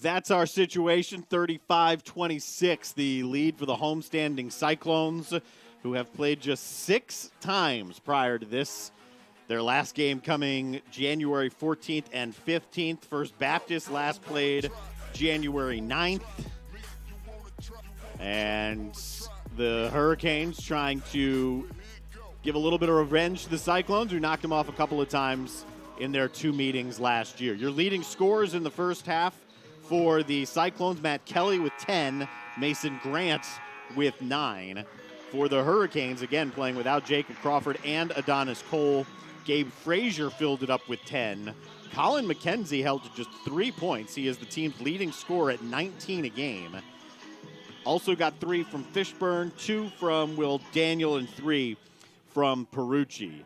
That's our situation, 35-26, the lead for the homestanding Cyclones, who have played just 6 times prior to this. Their last game coming January 14th and 15th. First Baptist last played January 9th. And the Hurricanes trying to give a little bit of revenge to the Cyclones, who knocked them off a couple of times in their 2 meetings last year. Your leading scorers in the first half for the Cyclones, Matt Kelly with 10, Mason Grant with 9. For the Hurricanes, again, playing without Jacob Crawford and Adonis Cole, Gabe Frazier filled it up with 10. Colin McKenzie held to just 3 points. He is the team's leading scorer at 19 a game. Also got 3 from Fishburne, 2 from Will Daniel, and 3 from Perucci.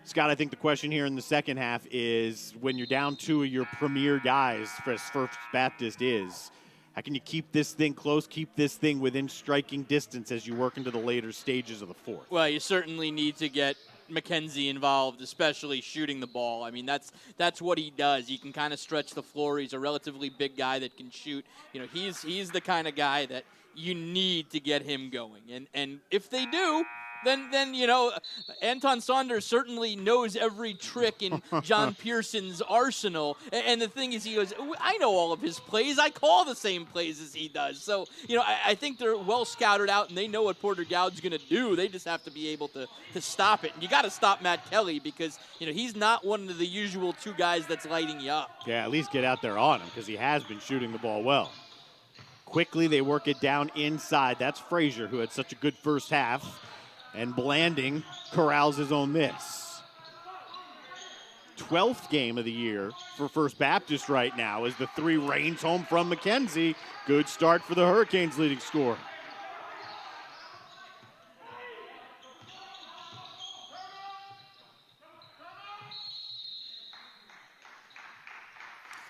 Scott, I think the question here in the second half is, when you're down 2 of your premier guys, as First Baptist is, how can you keep this thing close, keep this thing within striking distance as you work into the later stages of the fourth? Well, you certainly need to get McKenzie involved, especially shooting the ball. I mean, that's what he does. He can kind of stretch the floor. He's a relatively big guy that can shoot. You know, he's the kind of guy that you need to get him going. And if they do, then you know, Anton Saunders certainly knows every trick in John Pearson's arsenal. And the thing is, he goes, I know all of his plays. I call the same plays as he does. So, you know, I think they're well scouted out, and they know what Porter-Gaud's going to do. They just have to be able to stop it. And you got to stop Matt Kelly because, you know, he's not one of the usual 2 guys that's lighting you up. Yeah, at least get out there on him because he has been shooting the ball well. Quickly, they work it down inside. That's Frazier, who had such a good first half. And Blanding corrals his own miss. 12th game of the year for First Baptist right now as the 3 rains home from McKenzie. Good start for the Hurricanes' leading scorer.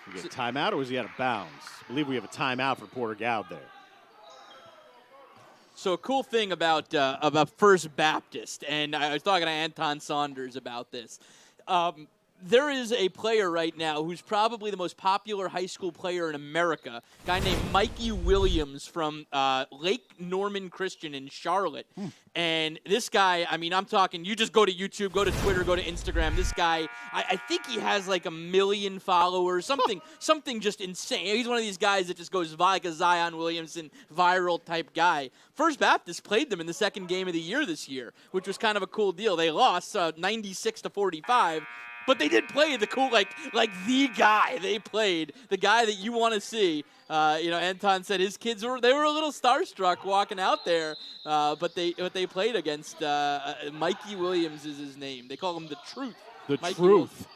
We get a timeout, or was he out of bounds? I believe we have a timeout for Porter-Gaud there. So a cool thing about First Baptist, and I was talking to Anton Saunders about this. There is a player right now who's probably the most popular high school player in America, a guy named Mikey Williams from Lake Norman Christian in Charlotte. And this guy, I mean, I'm talking, you just go to YouTube, go to Twitter, go to Instagram. This guy, I think he has like 1 million followers, something just insane. He's one of these guys that just goes like a Zion Williamson viral type guy. First Baptist played them in the 2nd game of the year this year, which was kind of a cool deal. They lost 96-45. But they did play the cool, like the guy. They played the guy that you want to see. You know, Anton said his kids were a little starstruck walking out there. But they played against Mikey Williams is his name. They call him the Truth. The Mikey Truth. Williams.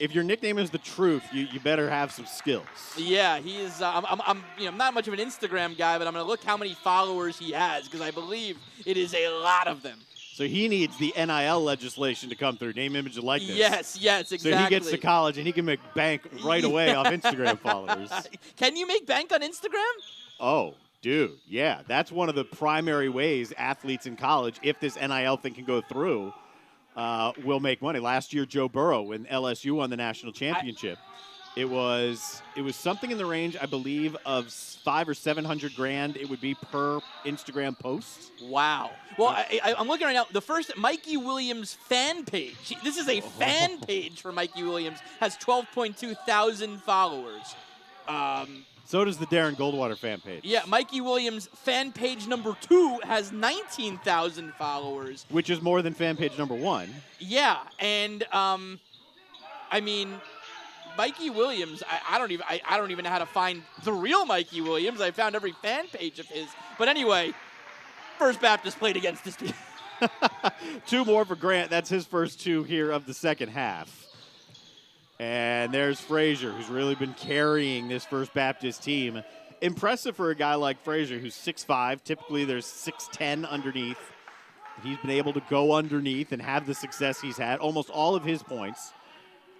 If your nickname is the Truth, you better have some skills. Yeah, he is. I'm not much of an Instagram guy, but I'm going to look how many followers he has because I believe it is a lot of them. So he needs the NIL legislation to come through, name, image, and likeness. Yes, exactly. So he gets to college, and he can make bank right away off Instagram followers. Can you make bank on Instagram? Oh, dude, yeah. That's one of the primary ways athletes in college, if this NIL thing can go through, will make money. Last year, Joe Burrow, when LSU won the national championship, it was something in the range, I believe, of $500,000 or $700,000. It would be per Instagram post. Wow. Well, I'm looking right now. The first Mikey Williams fan page. This is a fan page for Mikey Williams. Has 12.2 thousand followers. So does the Darren Goldwater fan page. Yeah, Mikey Williams fan page number 2 has 19,000 followers, which is more than fan page number 1. Yeah, and I mean, Mikey Williams, I don't even know how to find the real Mikey Williams. I found every fan page of his. But anyway, First Baptist played against this team. 2 more for Grant. That's his first 2 here of the second half. And there's Frazier, who's really been carrying this First Baptist team. Impressive for a guy like Frazier, who's 6'5". Typically there's 6'10" underneath. He's been able to go underneath and have the success he's had. Almost all of his points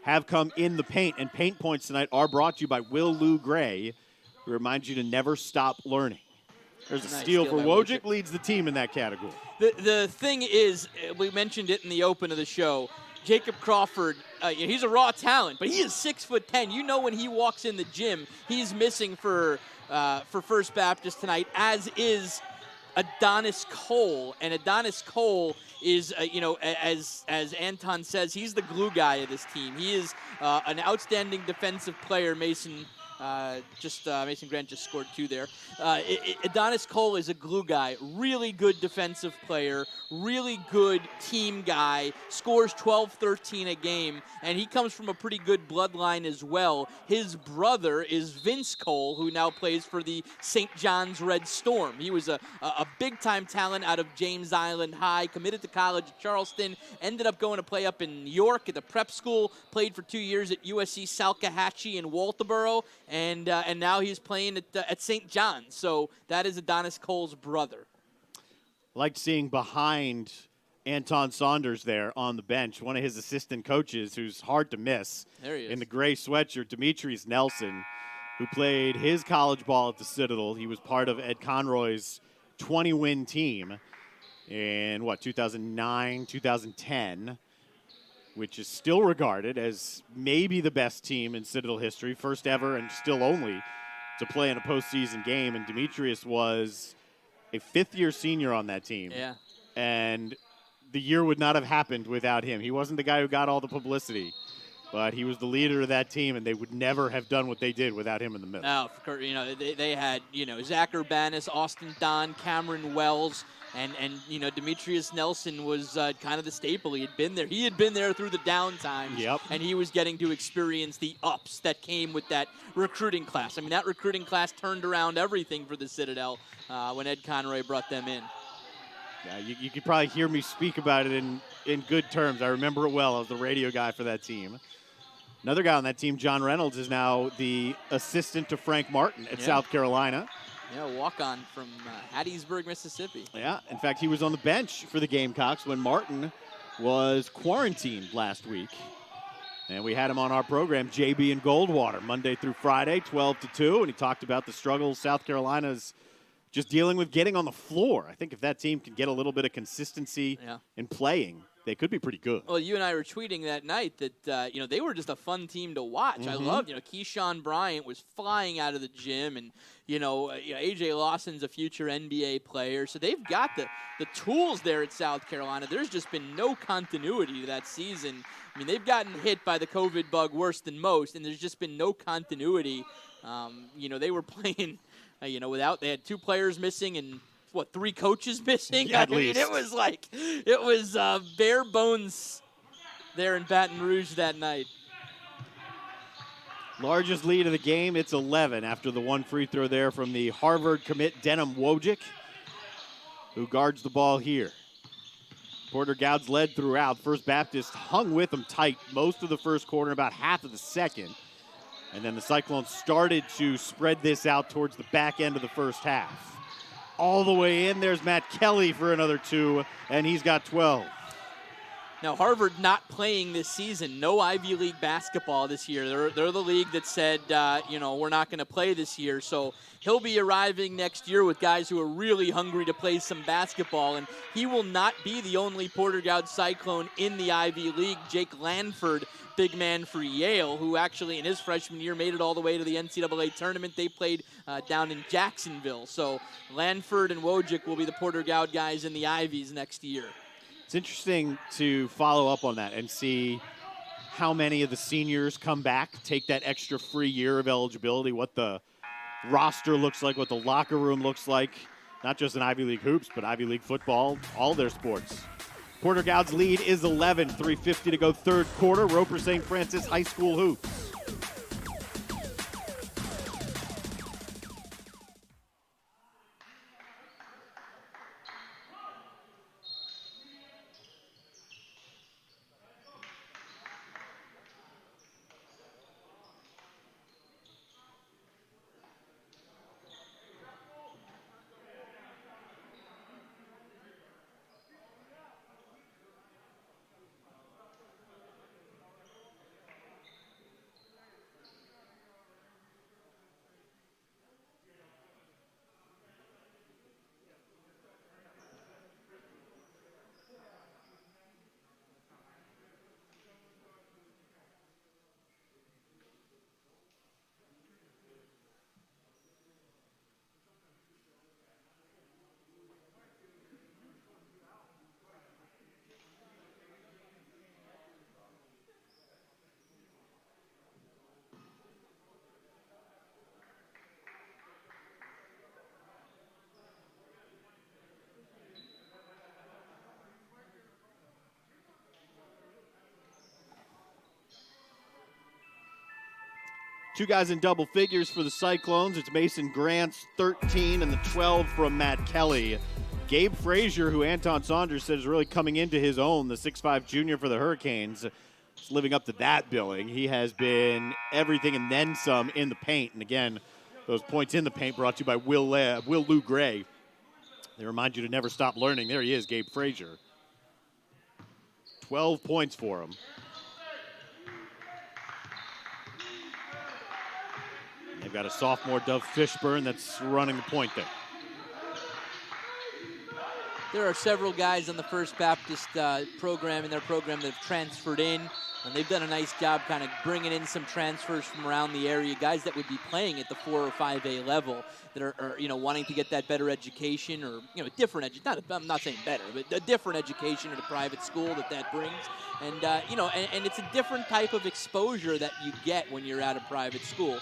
have come in the paint, and paint points tonight are brought to you by Will Lou Gray, who reminds you to never stop learning. There's a steal for Wojcik, leads the team in that category. The thing is, we mentioned it in the open of the show, Jacob Crawford, he's a raw talent, but he is 6'10". You know when he walks in the gym, he's missing for First Baptist tonight, as is Adonis Cole. And Adonis Cole is, as Anton says, he's the glue guy of this team. He is an outstanding defensive player. Mason Grant just scored 2 there. Adonis Cole is a glue guy, really good defensive player, really good team guy, scores 12, 13 a game, and he comes from a pretty good bloodline as well. His brother is Vince Cole, who now plays for the St. John's Red Storm. He was a big-time talent out of James Island High, committed to college at Charleston, ended up going to play up in New York at the prep school, played for 2 years at USC Salkehatchie in Walterboro, and now he's playing at St. John's. So that is Adonis Cole's brother. Liked seeing behind Anton Saunders there on the bench, one of his assistant coaches who's hard to miss. There he is. In the gray sweatshirt, Demetrius Nelson, who played his college ball at the Citadel. He was part of Ed Conroy's 20-win team in, 2009, 2010, which is still regarded as maybe the best team in Citadel history, first ever and still only to play in a postseason game. And Demetrius was a fifth-year senior on that team. Yeah. And the year would not have happened without him. He wasn't the guy who got all the publicity, but he was the leader of that team, and they would never have done what they did without him in the middle. No, they had, Zach Urbanis, Austin Don, Cameron Wells, and Demetrius Nelson was kind of the staple. He had been there. He had been there through the down times, Yep. And he was getting to experience the ups that came with that recruiting class. I mean, that recruiting class turned around everything for the Citadel when Ed Conroy brought them in. Yeah, you could probably hear me speak about it in good terms. I remember it well. I was the radio guy for that team. Another guy on that team, John Reynolds, is now the assistant to Frank Martin at South Carolina. Yeah, walk-on from Hattiesburg, Mississippi. Yeah, in fact, he was on the bench for the Gamecocks when Martin was quarantined last week. And we had him on our program, JB in Goldwater, Monday through Friday, 12 to 2, and he talked about the struggles South Carolina's just dealing with getting on the floor. I think if that team can get a little bit of consistency in playing, they could be pretty good. Well, you and I were tweeting that night that, they were just a fun team to watch. I loved, Keyshawn Bryant was flying out of the gym, and, A.J. Lawson's a future NBA player. So they've got the tools there at South Carolina. There's just been no continuity to that season. I mean, they've gotten hit by the COVID bug worse than most, and there's just been no continuity. They were playing, they had 2 players missing and, 3 coaches missing? Yeah, at least. It was bare bones there in Baton Rouge that night. Largest lead of the game, it's 11 after the 1 free throw there from the Harvard commit Denham Wojcik, who guards the ball here. Porter-Gaud's led throughout. First Baptist hung with them tight most of the first quarter, about half of the second. And then the Cyclones started to spread this out towards the back end of the first half. All the way in, there's Matt Kelly for another 2, and he's got 12. Now, Harvard not playing this season. No Ivy League basketball this year. They're the league that said, we're not going to play this year. So he'll be arriving next year with guys who are really hungry to play some basketball. And he will not be the only Porter-Gaud Cyclone in the Ivy League. Jake Lanford, big man for Yale, who actually in his freshman year made it all the way to the NCAA tournament. They played down in Jacksonville. So Lanford and Wojcik will be the Porter-Gaud guys in the Ivies next year. It's interesting to follow up on that and see how many of the seniors come back, take that extra free year of eligibility, what the roster looks like, what the locker room looks like, not just in Ivy League hoops, but Ivy League football, all their sports. Porter-Gaud's lead is 11, 3:50 to go third quarter. Roper St. Francis High School hoops. Two guys in double figures for the Cyclones. It's Mason Grant's 13 and the 12 from Matt Kelly. Gabe Frazier, who Anton Saunders said is really coming into his own, the 6'5 junior for the Hurricanes, is living up to that billing. He has been everything and then some in the paint. And again, those points in the paint brought to you by Will Lou Gray. They remind you to never stop learning. There he is, Gabe Frazier. 12 points for him. And they've got a sophomore, Dove Fishburne, that's running the point there. There are several guys on the First Baptist program, in their program, that have transferred in, and they've done a nice job kind of bringing in some transfers from around the area, guys that would be playing at the 4 or 5A level that are wanting to get that better education, or different I'm not saying better, but a different education at a private school that brings, and and it's a different type of exposure that you get when you're at a private school.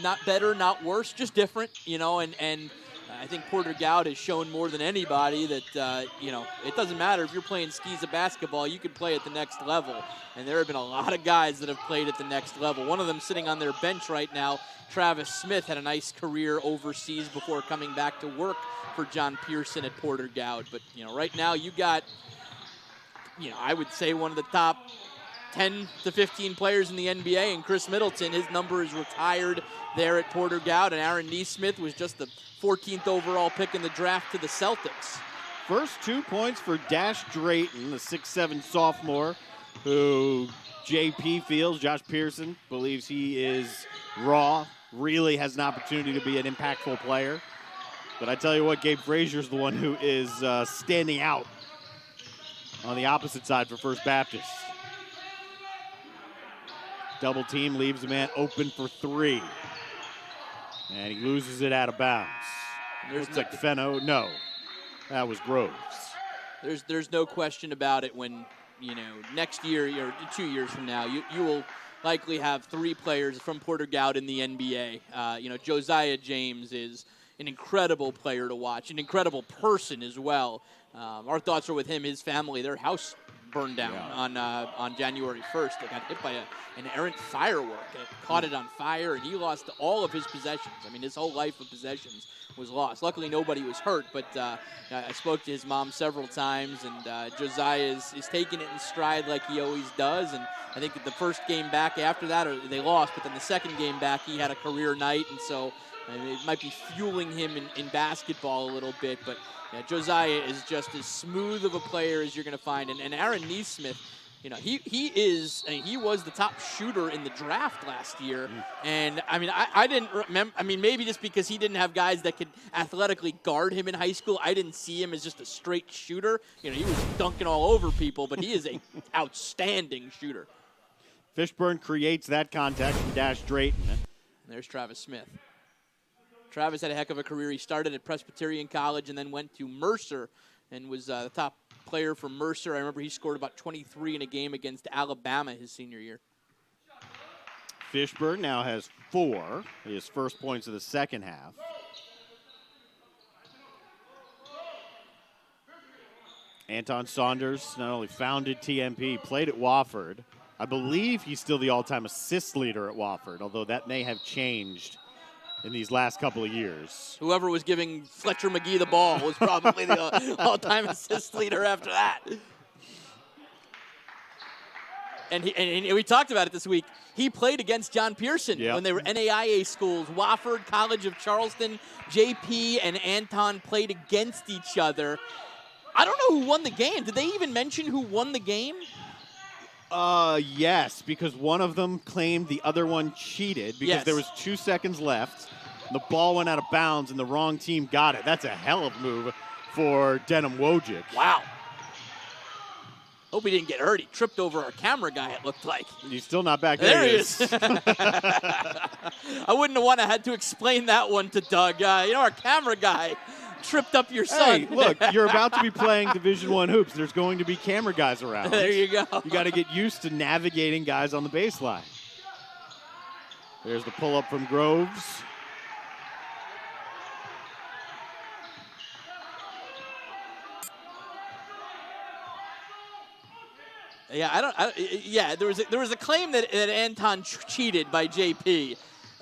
Not better, not worse, just different, and I think Porter-Gaud has shown more than anybody that, it doesn't matter if you're playing skis of basketball, you can play at the next level. And there have been a lot of guys that have played at the next level. One of them sitting on their bench right now, Travis Smith, had a nice career overseas before coming back to work for John Pearson at Porter-Gaud. But, right now you got, I would say one of the top 10 to 15 players in the NBA, and Chris Middleton, his number is retired there at Porter-Gaud, and Aaron Neesmith was just the 14th overall pick in the draft to the Celtics. First 2 points for Dash Drayton, the 6'7 sophomore, who JP feels, Josh Pearson, believes he is raw, really has an opportunity to be an impactful player. But I tell you what, Gabe Frazier's the one who is standing out on the opposite side for First Baptist. Double team leaves the man open for three. And he loses it out of bounds. Looks like Fenno. No, that was Groves. There's no question about it when, next year or 2 years from now, you will likely have three players from Porter-Gaud in the NBA. Josiah James is an incredible player to watch, an incredible person as well. Our thoughts are with him, his family, their house burned down on January 1st. They got hit by an errant firework. It caught it on fire, and he lost all of his possessions. I mean, his whole life of possessions was lost. Luckily, nobody was hurt, but I spoke to his mom several times, and Josiah is taking it in stride like he always does. And I think that the first game back after that, they lost, but then the second game back, he had a career night, and so it might be fueling him in basketball a little bit, but Josiah is just as smooth of a player as you're going to find. And Aaron Neesmith, he was the top shooter in the draft last year. And, I didn't remember. Maybe just because he didn't have guys that could athletically guard him in high school, I didn't see him as just a straight shooter. He was dunking all over people, but he is a outstanding shooter. Fishburne creates that contact from Dash Drayton. And there's Travis Smith. Travis had a heck of a career. He started at Presbyterian College and then went to Mercer and was the top player for Mercer. I remember he scored about 23 in a game against Alabama his senior year. Fishburne now has 4, his first points of the second half. Anton Saunders not only founded TMP, played at Wofford. I believe he's still the all-time assist leader at Wofford, although that may have changed in these last couple of years. Whoever was giving Fletcher McGee the ball was probably the all-time assist leader after that. And we talked about it this week. He played against John Pearson when they were NAIA schools. Wofford, College of Charleston, JP and Anton played against each other. I don't know who won the game. Did they even mention who won the game? Yes, because one of them claimed the other one cheated because there was 2 seconds left. The ball went out of bounds and the wrong team got it. That's a hell of a move for Denham Wojcik. Wow. Hope he didn't get hurt. He tripped over our camera guy, it looked like. He's still not back. There he is. I wouldn't have had to explain that one to Doug. Our camera guy tripped up your son. Hey, look, you're about to be playing Division I hoops. There's going to be camera guys around. There you go. You got to get used to navigating guys on the baseline. There's the pull-up from Groves. Yeah, there was a claim that Anton cheated by JP.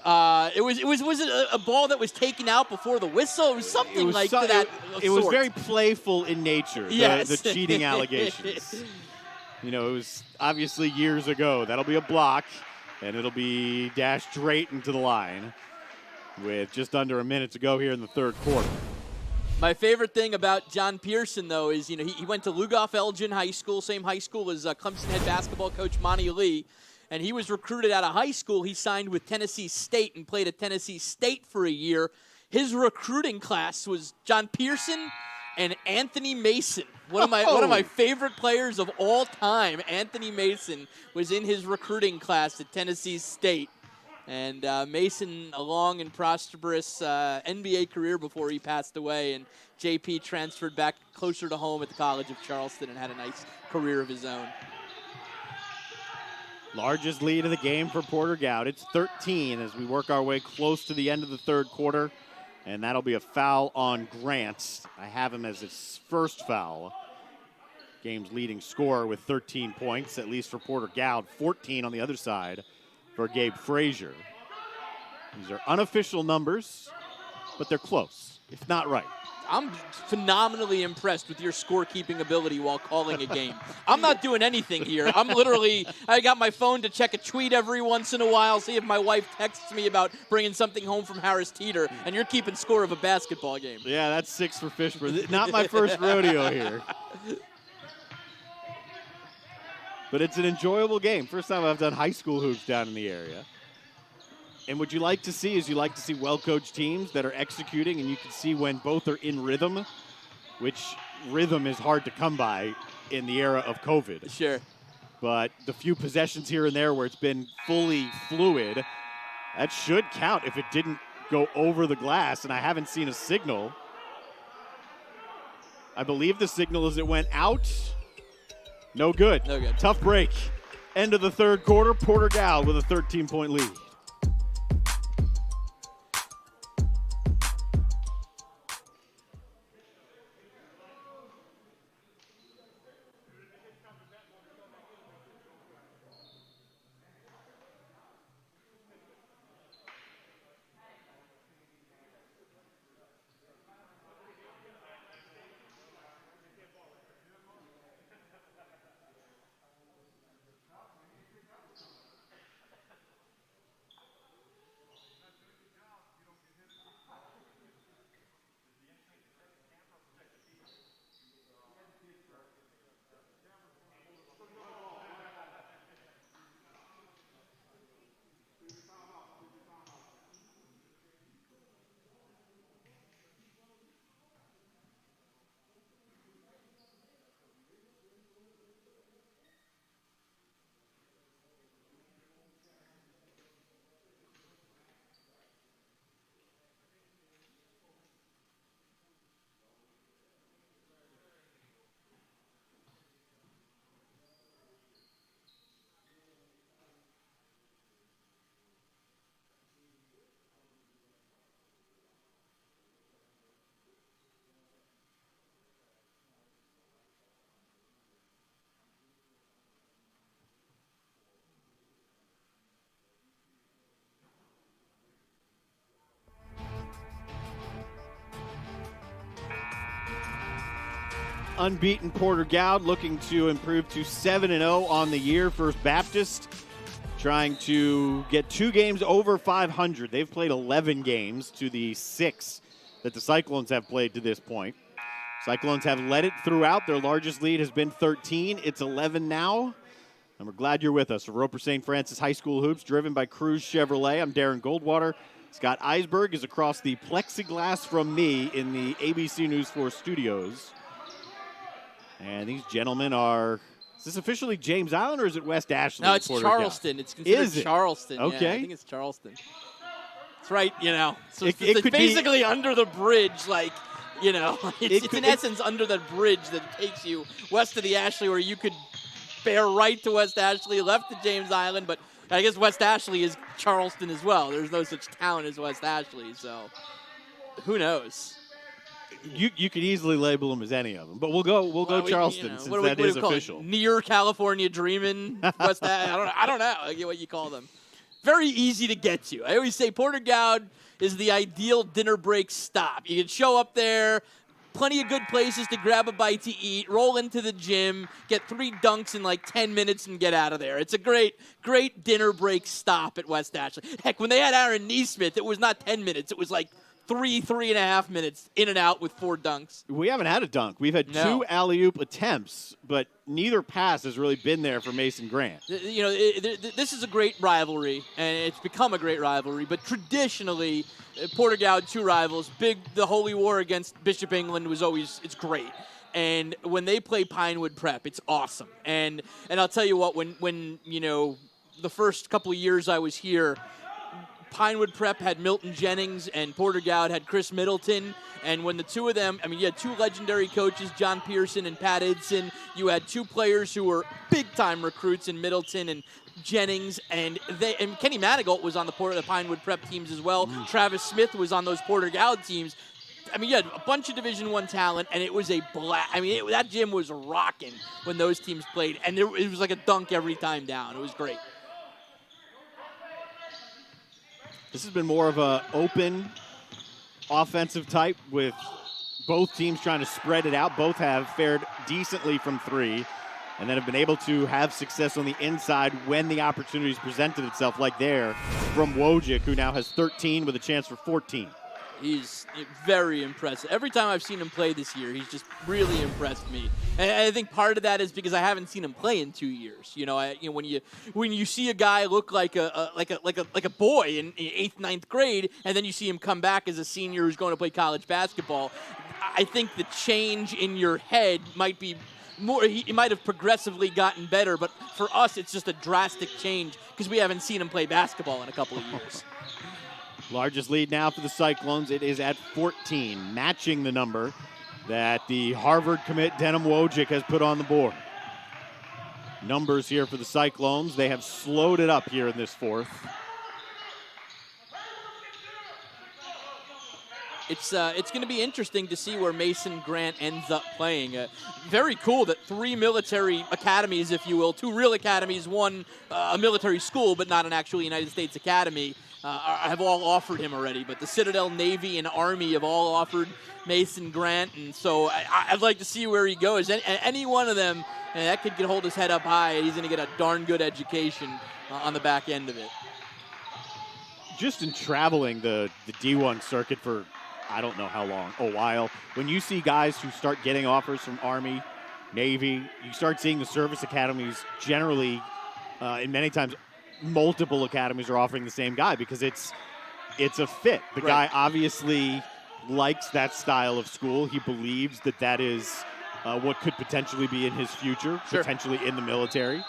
Was it a ball that was taken out before the whistle? It was something that. It was very playful in nature. Yes. The cheating allegations. It was obviously years ago. That'll be a block, and it'll be dashed straight into the line with just under a minute to go here in the third quarter. My favorite thing about John Pearson, though, is he went to Lugoff Elgin High School, same high school as Clemson head basketball coach Monty Lee, and he was recruited out of high school. He signed with Tennessee State and played at Tennessee State for a year. His recruiting class was John Pearson and Anthony Mason. One of my favorite players of all time, Anthony Mason, was in his recruiting class at Tennessee State. And Mason, a long and prosperous NBA career before he passed away, and JP transferred back closer to home at the College of Charleston and had a nice career of his own. Largest lead of the game for Porter-Gaud. It's 13 as we work our way close to the end of the third quarter. And that'll be a foul on Grant. I have him as his first foul. Game's leading scorer with 13 points, at least for Porter-Gaud. 14 on the other side for Gabe Frazier. These are unofficial numbers, but they're close, if not right. I'm phenomenally impressed with your scorekeeping ability while calling a game. I'm not doing anything here. I got my phone to check a tweet every once in a while, see if my wife texts me about bringing something home from Harris Teeter, and you're keeping score of a basketball game. Yeah, that's 6 for Fishburne. Not my first rodeo here. But it's an enjoyable game. First time I've done high school hoops down in the area. And what you like to see is well-coached teams that are executing, and you can see when both are in rhythm, which rhythm is hard to come by in the era of COVID. Sure. But the few possessions here and there where it's been fully fluid, that should count if it didn't go over the glass, and I haven't seen a signal. I believe the signal is it went out. No good. No good. Tough break. End of the third quarter, Porter-Gaud with a 13-point lead. Unbeaten Porter-Gaud looking to improve to 7-0 on the year. First Baptist trying to get 2 games over 500. They've played 11 games to the 6 that the Cyclones have played to this point. Cyclones have led it throughout. Their largest lead has been 13. It's 11 now. And we're glad you're with us. For Roper St. Francis High School Hoops, driven by Cruz Chevrolet. I'm Darren Goldwater. Scott Eisberg is across the plexiglass from me in the ABC News 4 studios. And these gentlemen are, is this officially James Island or is it West Ashley? No, it's Charleston. It's considered Charleston. Okay. Yeah, I think it's Charleston. That's right, So It it's could basically under the bridge, it's in essence under the bridge that takes you west of the Ashley, where you could bear right to West Ashley, left to James Island, but I guess West Ashley is Charleston as well. There's no such town as West Ashley, so who knows? You could easily label them as any of them, but we'll go Charleston since that is official. Near California dreaming, West. I don't know what you call them. Very easy to get to. I always say Porter-Gaud is the ideal dinner break stop. You can show up there, plenty of good places to grab a bite to eat, roll into the gym, get 3 dunks in like 10 minutes and get out of there. It's a great dinner break stop at West Ashley. Heck, when they had Aaron Neesmith, it was not 10 minutes. It was like 3.5 minutes in and out with 4 dunks. We haven't had a dunk. We've had 2 alley-oop attempts, but neither pass has really been there for Mason Grant. You know, this is a great rivalry, and it's become a great rivalry, but traditionally, Porter-Gaud, 2 rivals, the Holy War against Bishop England it's great. And when they play Pinewood Prep, it's awesome. And I'll tell you what, when you know, the first couple of years I was here, Pinewood Prep had Milton Jennings and Porter-Gaud had Chris Middleton. And when the two of them, I mean, you had 2 legendary coaches, John Pearson and Pat Idson. You had 2 players who were big-time recruits in Middleton and Jennings. And Kenny Manigault was on the Pinewood Prep teams as well. Travis Smith was on those Porter-Gaud teams. I mean, you had a bunch of Division I talent, and it was a blast. I mean, that gym was rocking when those teams played. And it was like a dunk every time down. It was great. This has been more of an open offensive type with both teams trying to spread it out. Both have fared decently from 3 and then have been able to have success on the inside when the opportunities presented itself, like there from Wojcik, who now has 13 with a chance for 14. He's very impressive. Every time I've seen him play this year, he's just really impressed me. And I think part of that is because I haven't seen him play in 2 years. You know, when you see a guy look like a boy in 8th, 9th grade, and then you see him come back as a senior who's going to play college basketball, I think the change in your head might be more. He might have progressively gotten better, but for us, it's just a drastic change because we haven't seen him play basketball in a couple of years. Largest lead now for the Cyclones. It is at 14, matching the number that the Harvard commit Denham Wojcik has put on the board. Numbers here for the Cyclones. They have slowed it up here in this 4th. It's going to be interesting to see where Mason Grant ends up playing. Very cool that 3 military academies, if you will, 2 real academies, 1 a military school but not an actual United States academy, have all offered him already. But the Citadel, Navy, and Army have all offered Mason Grant, and so I'd like to see where he goes. Any one of them, and that kid can hold his head up high, and he's going to get a darn good education on the back end of it. Just in traveling the D1 circuit for I don't know how long, a while, when you see guys who start getting offers from Army, Navy, you start seeing the service academies generally, and many times multiple academies are offering the same guy because it's a fit. The guy obviously likes that style of school. He believes that is what could potentially be in his future, potentially in the military.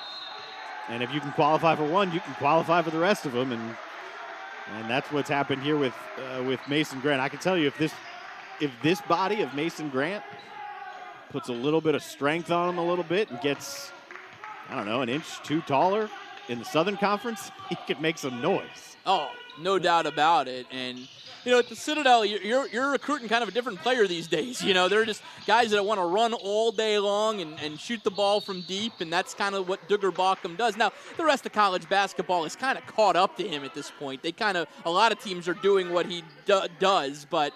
And if you can qualify for one, you can qualify for the rest of them. And that's what's happened here with Mason Grant. I can tell you if this body of Mason Grant puts a little bit of strength on him a little bit and gets, I don't know, an inch, 2 taller in the Southern Conference, he could make some noise. Oh, no doubt about it. And, you know, at the Citadel, you're recruiting kind of a different player these days. You know, they're just guys that want to run all day long and shoot the ball from deep, and that's kind of what Duggar Bauckham does. Now, the rest of college basketball is kind of caught up to him at this point. A lot of teams are doing what he does, but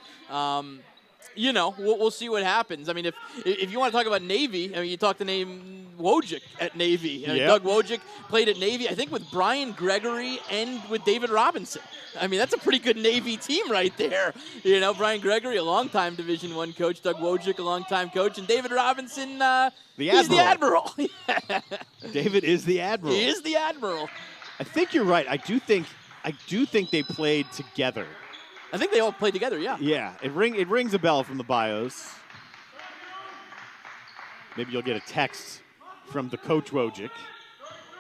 you know, we'll see what happens. I mean, if you want to talk about Navy, I mean, you talk to name Wojcik at Navy. Doug Wojcik played at Navy, I think, with Brian Gregory and with David Robinson. I mean, that's a pretty good Navy team right there. You know, Brian Gregory, a longtime Division I coach, Doug Wojcik, a longtime coach, and David Robinson, he's the Admiral. David is the Admiral. He is the Admiral. I think you're right. I do think they played together. I think they all played together, yeah. Yeah, it rings a bell from the bios. Maybe you'll get a text from the coach Wojcik.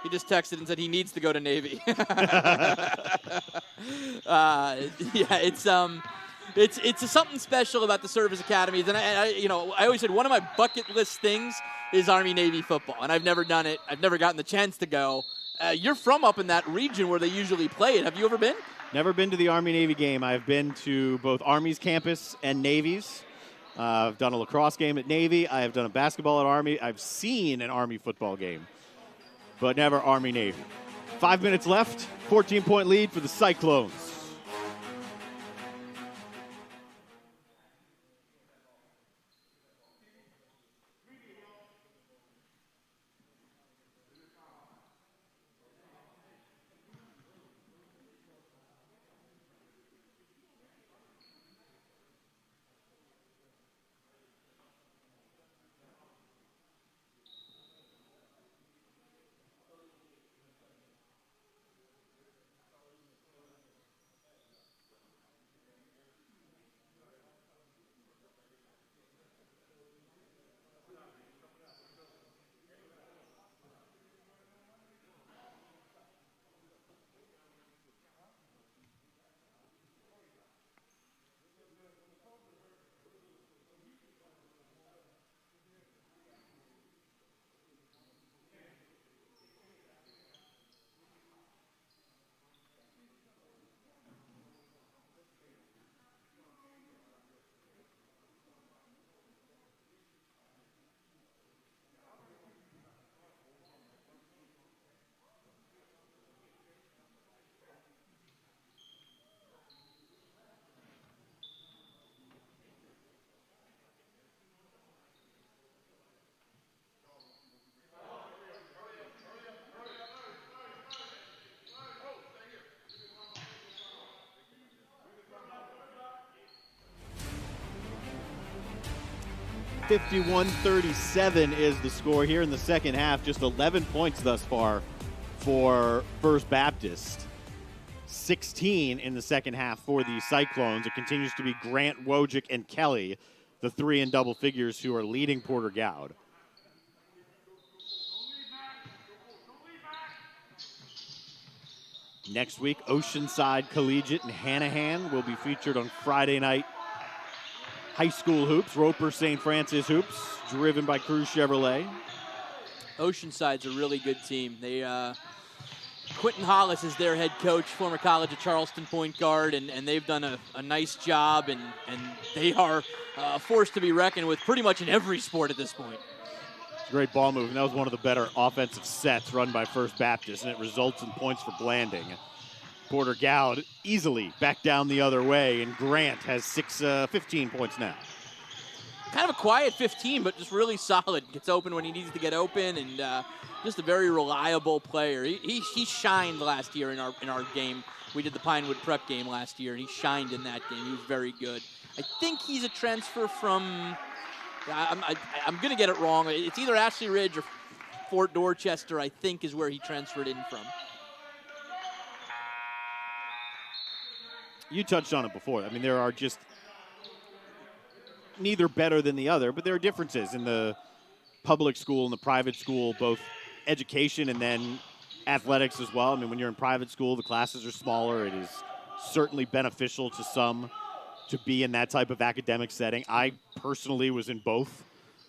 He just texted and said he needs to go to Navy. It's something special about the service academies, and I always said one of my bucket list things is Army-Navy football, and I've never done it. I've never gotten the chance to go. You're from up in that region where they usually play it. Have you ever been? Never been to the Army-Navy game. I've been to both Army's campus and Navy's. I've done a lacrosse game at Navy. I have done a basketball at Army. I've seen an Army football game, but never Army-Navy. 5 minutes left, 14-point lead for the Cyclones. (51-37) is the score here in the second half. Just 11 points thus far for First Baptist. 16 in the second half for the Cyclones. It continues to be Grant, Wojcik, and Kelly, the three in double figures who are leading Porter-Gaud. Next week, Oceanside Collegiate and Hanahan will be featured on Friday night high school hoops. Roper St. Francis hoops, driven by Cruz Chevrolet. Oceanside's a really good team. They Quentin Hollis is their head coach, former College of Charleston point guard, and they've done a nice job, and they are a force to be reckoned with pretty much in every sport at this point. It's a great ball move, and that was one of the better offensive sets run by First Baptist, and it results in points for Blanding. Porter-Gaud easily back down the other way, and Grant has 15 points now. Kind of a quiet 15, but just really solid. Gets open when he needs to get open, and just a very reliable player. He shined last year in our game. We did the Pinewood Prep game last year, and he shined in that game. He was very good. I think he's a transfer from, I'm going to get it wrong. It's either Ashley Ridge or Fort Dorchester, I think, is where he transferred in from. You touched on it before. I mean, there are just neither better than the other, but there are differences in the public school and the private school, both education and then athletics as well. I mean, when you're in private school, the classes are smaller. It is certainly beneficial to some to be in that type of academic setting. I personally was in both.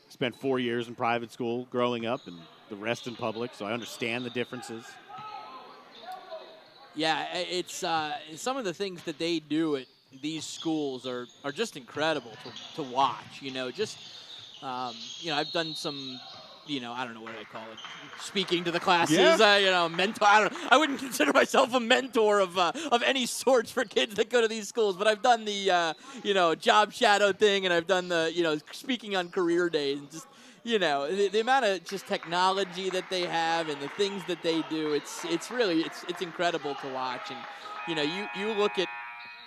Spent 4 years in private school growing up and the rest in public, so I understand the differences. Yeah, it's some of the things that they do at these schools are just incredible to watch. I've done some, I don't know what I call it, speaking to the classes. Yeah. Mentor. I wouldn't consider myself a mentor of any sorts for kids that go to these schools, but I've done the job shadow thing, and I've done the speaking on career days, and just. The amount of just technology that they have and the things that they do, it's really incredible to watch. And, you look at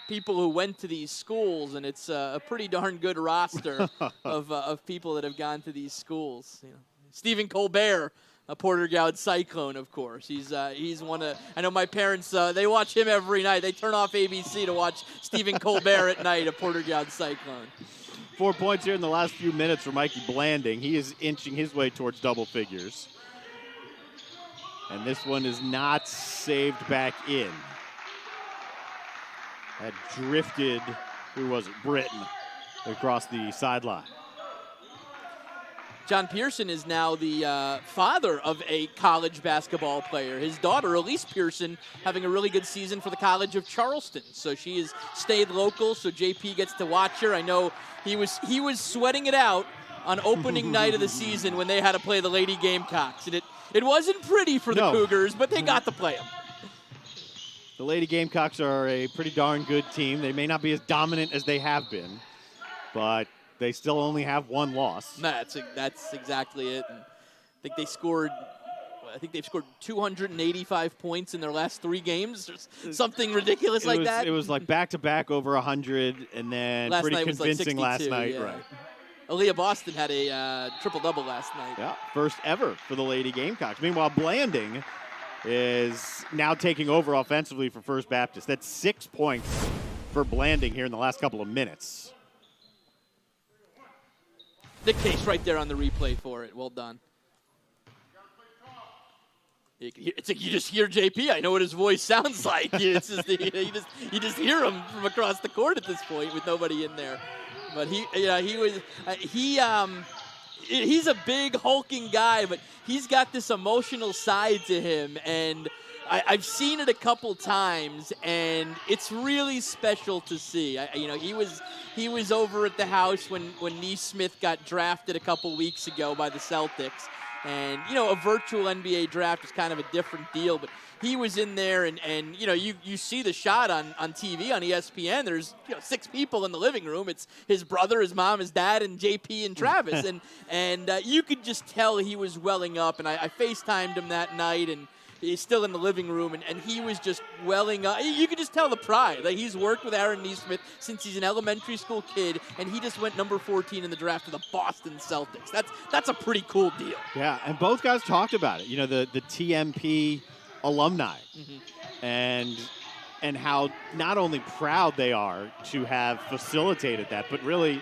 people who went to these schools, and it's a pretty darn good roster of people that have gone to these schools. Stephen Colbert, a Porter-Gaud Cyclone, of course. He's one of, I know my parents, they watch him every night. They turn off ABC to watch Stephen Colbert at night, a Porter-Gaud Cyclone. 4 points here in the last few minutes for Mikey Blanding. He is inching his way towards double figures. And this one is not saved back in. That drifted, who was it? Britton across the sideline. John Pearson is now the father of a college basketball player. His daughter, Elise Pearson, having a really good season for the College of Charleston. So she has stayed local, so JP gets to watch her. I know he was sweating it out on opening night of the season when they had to play the Lady Gamecocks. And it wasn't pretty for the Cougars, but they got to play them. The Lady Gamecocks are a pretty darn good team. They may not be as dominant as they have been, but they still only have one loss. That's exactly it. And I think they've scored 285 points in their last 3 games, or something ridiculous like that. It was like back-to-back over 100, and then last pretty night convincing was like 62, last night. yeah. Right. Aaliyah Boston had a triple-double last night. Yeah, first ever for the Lady Gamecocks. Meanwhile, Blanding is now taking over offensively for First Baptist. That's 6 points for Blanding here in the last couple of minutes. The case right there on the replay for it. Well done. It's like you just hear JP. I know what his voice sounds like. You just hear him from across the court at this point with nobody in there. But he's a big hulking guy, but he's got this emotional side to him, and I've seen it a couple times, and it's really special to see. He was over at the house when Neesmith got drafted a couple weeks ago by the Celtics, and a virtual NBA draft is kind of a different deal, but he was in there, and you see the shot on TV on ESPN. There's 6 people in the living room. It's his brother, his mom, his dad, and JP and Travis, and you could just tell he was welling up. And I FaceTimed him that night, and he's still in the living room, and he was just welling up. You could just tell the pride. Like, he's worked with Aaron Neesmith since he's an elementary school kid, and he just went number 14 in the draft to the Boston Celtics. That's a pretty cool deal. Yeah, and both guys talked about it. The TMP alumni, and how not only proud they are to have facilitated that, but really,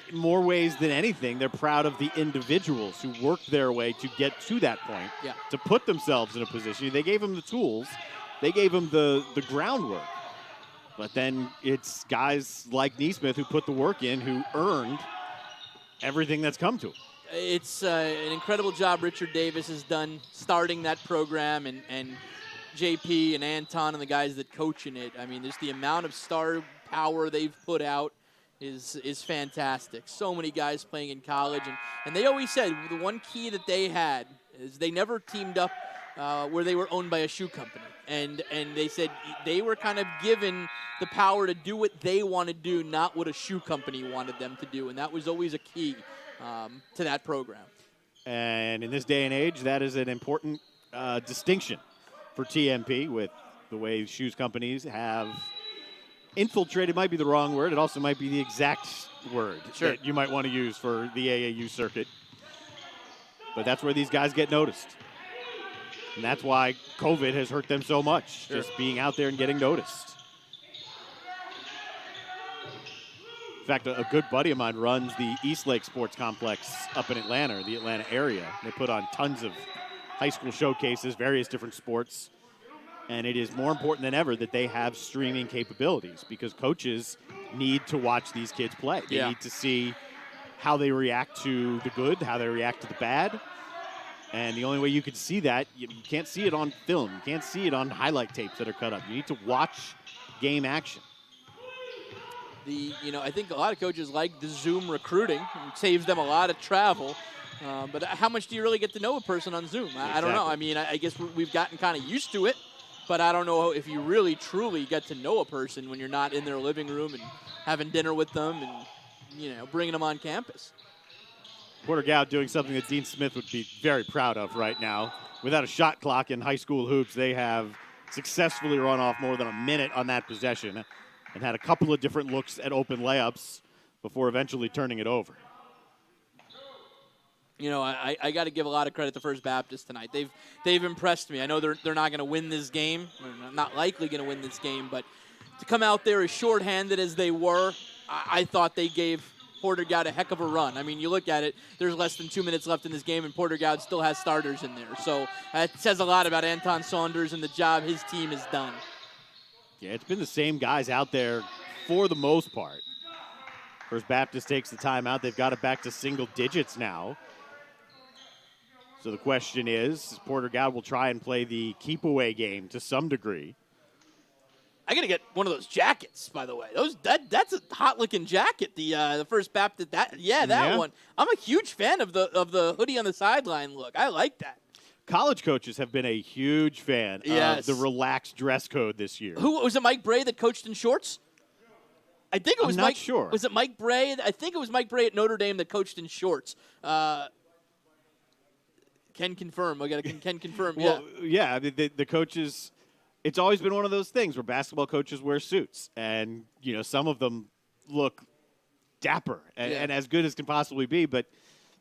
in more ways than anything, they're proud of the individuals who worked their way to get to that point, to put themselves in a position. They gave them the tools. They gave them the groundwork. But then it's guys like Neesmith who put the work in, who earned everything that's come to them. It's an incredible job Richard Davis has done starting that program, and JP and Anton and the guys that coach in it. I mean, just the amount of star power they've put out is fantastic. So many guys playing in college, and they always said the one key that they had is they never teamed up where they were owned by a shoe company. And they said they were kind of given the power to do what they want to do, not what a shoe company wanted them to do, and that was always a key to that program. And in this day and age, that is an important distinction for TMP, with the way shoes companies have infiltrated. Might be the wrong word. It also might be the exact word that you might want to use for the AAU circuit. But that's where these guys get noticed. And that's why COVID has hurt them so much, just being out there and getting noticed. In fact, a good buddy of mine runs the East Lake Sports Complex up in Atlanta, or the Atlanta area. They put on tons of high school showcases, various different sports. And it is more important than ever that they have streaming capabilities, because coaches need to watch these kids play. They need to see how they react to the good, how they react to the bad. And the only way you can see that, you can't see it on film. You can't see it on highlight tapes that are cut up. You need to watch game action. I think a lot of coaches like the Zoom recruiting. It saves them a lot of travel. But how much do you really get to know a person on Zoom? I don't know. I mean, I guess we've gotten kind of used to it, but I don't know if you really, truly get to know a person when you're not in their living room and having dinner with them and, bringing them on campus. Porter-Gaud doing something that Dean Smith would be very proud of right now. Without a shot clock in high school hoops, they have successfully run off more than a minute on that possession and had a couple of different looks at open layups before eventually turning it over. I got to give a lot of credit to First Baptist tonight. They've impressed me. I know they're not going to win this game. They're not likely going to win this game, but to come out there as shorthanded as they were, I thought they gave Porter-Gaud a heck of a run. I mean, you look at it, there's less than 2 minutes left in this game, and Porter-Gaud still has starters in there. So that says a lot about Anton Saunders and the job his team has done. Yeah, it's been the same guys out there for the most part. First Baptist takes the timeout. They've got it back to single digits now. So the question is Porter-Gaud will try and play the keep-away game to some degree. I gotta get one of those jackets, by the way. That's a hot-looking jacket. The First Baptist, that one. I'm a huge fan of the hoodie on the sideline look. I like that. College coaches have been a huge fan of the relaxed dress code this year. Who was it? Mike Bray that coached in shorts? I think it was I'm not sure. Was it Mike Bray? I think it was Mike Bray at Notre Dame that coached in shorts. Can confirm. Can confirm. Well, yeah. The coaches. It's always been one of those things where basketball coaches wear suits, and some of them look dapper and as good as can possibly be. But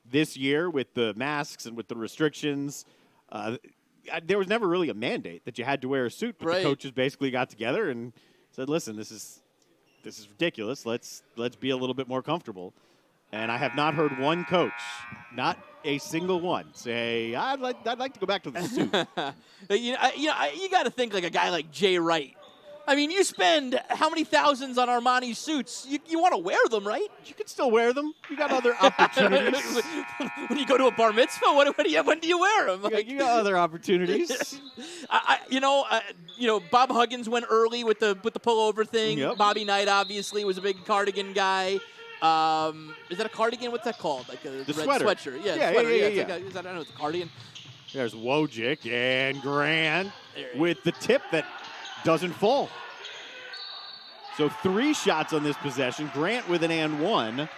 this year, with the masks and with the restrictions, there was never really a mandate that you had to wear a suit. But the coaches basically got together and said, "Listen, this is ridiculous. Let's be a little bit more comfortable." And I have not heard one coach, not a single one, say, I'd like to go back to the suit. You got to think like a guy like Jay Wright. I mean, you spend how many thousands on Armani suits? You want to wear them, right? You can still wear them. You got other opportunities. When you go to a bar mitzvah, when do you wear them? You got other opportunities. Bob Huggins went early with the pullover thing. Yep. Bobby Knight obviously was a big cardigan guy. Is that a cardigan? What's that called? Like the red sweater. Sweatshirt. Yeah. Sweater. I don't know. It's a cardigan. There's Wojcik and Grant with the tip that doesn't fall. So 3 shots on this possession. Grant with an and one.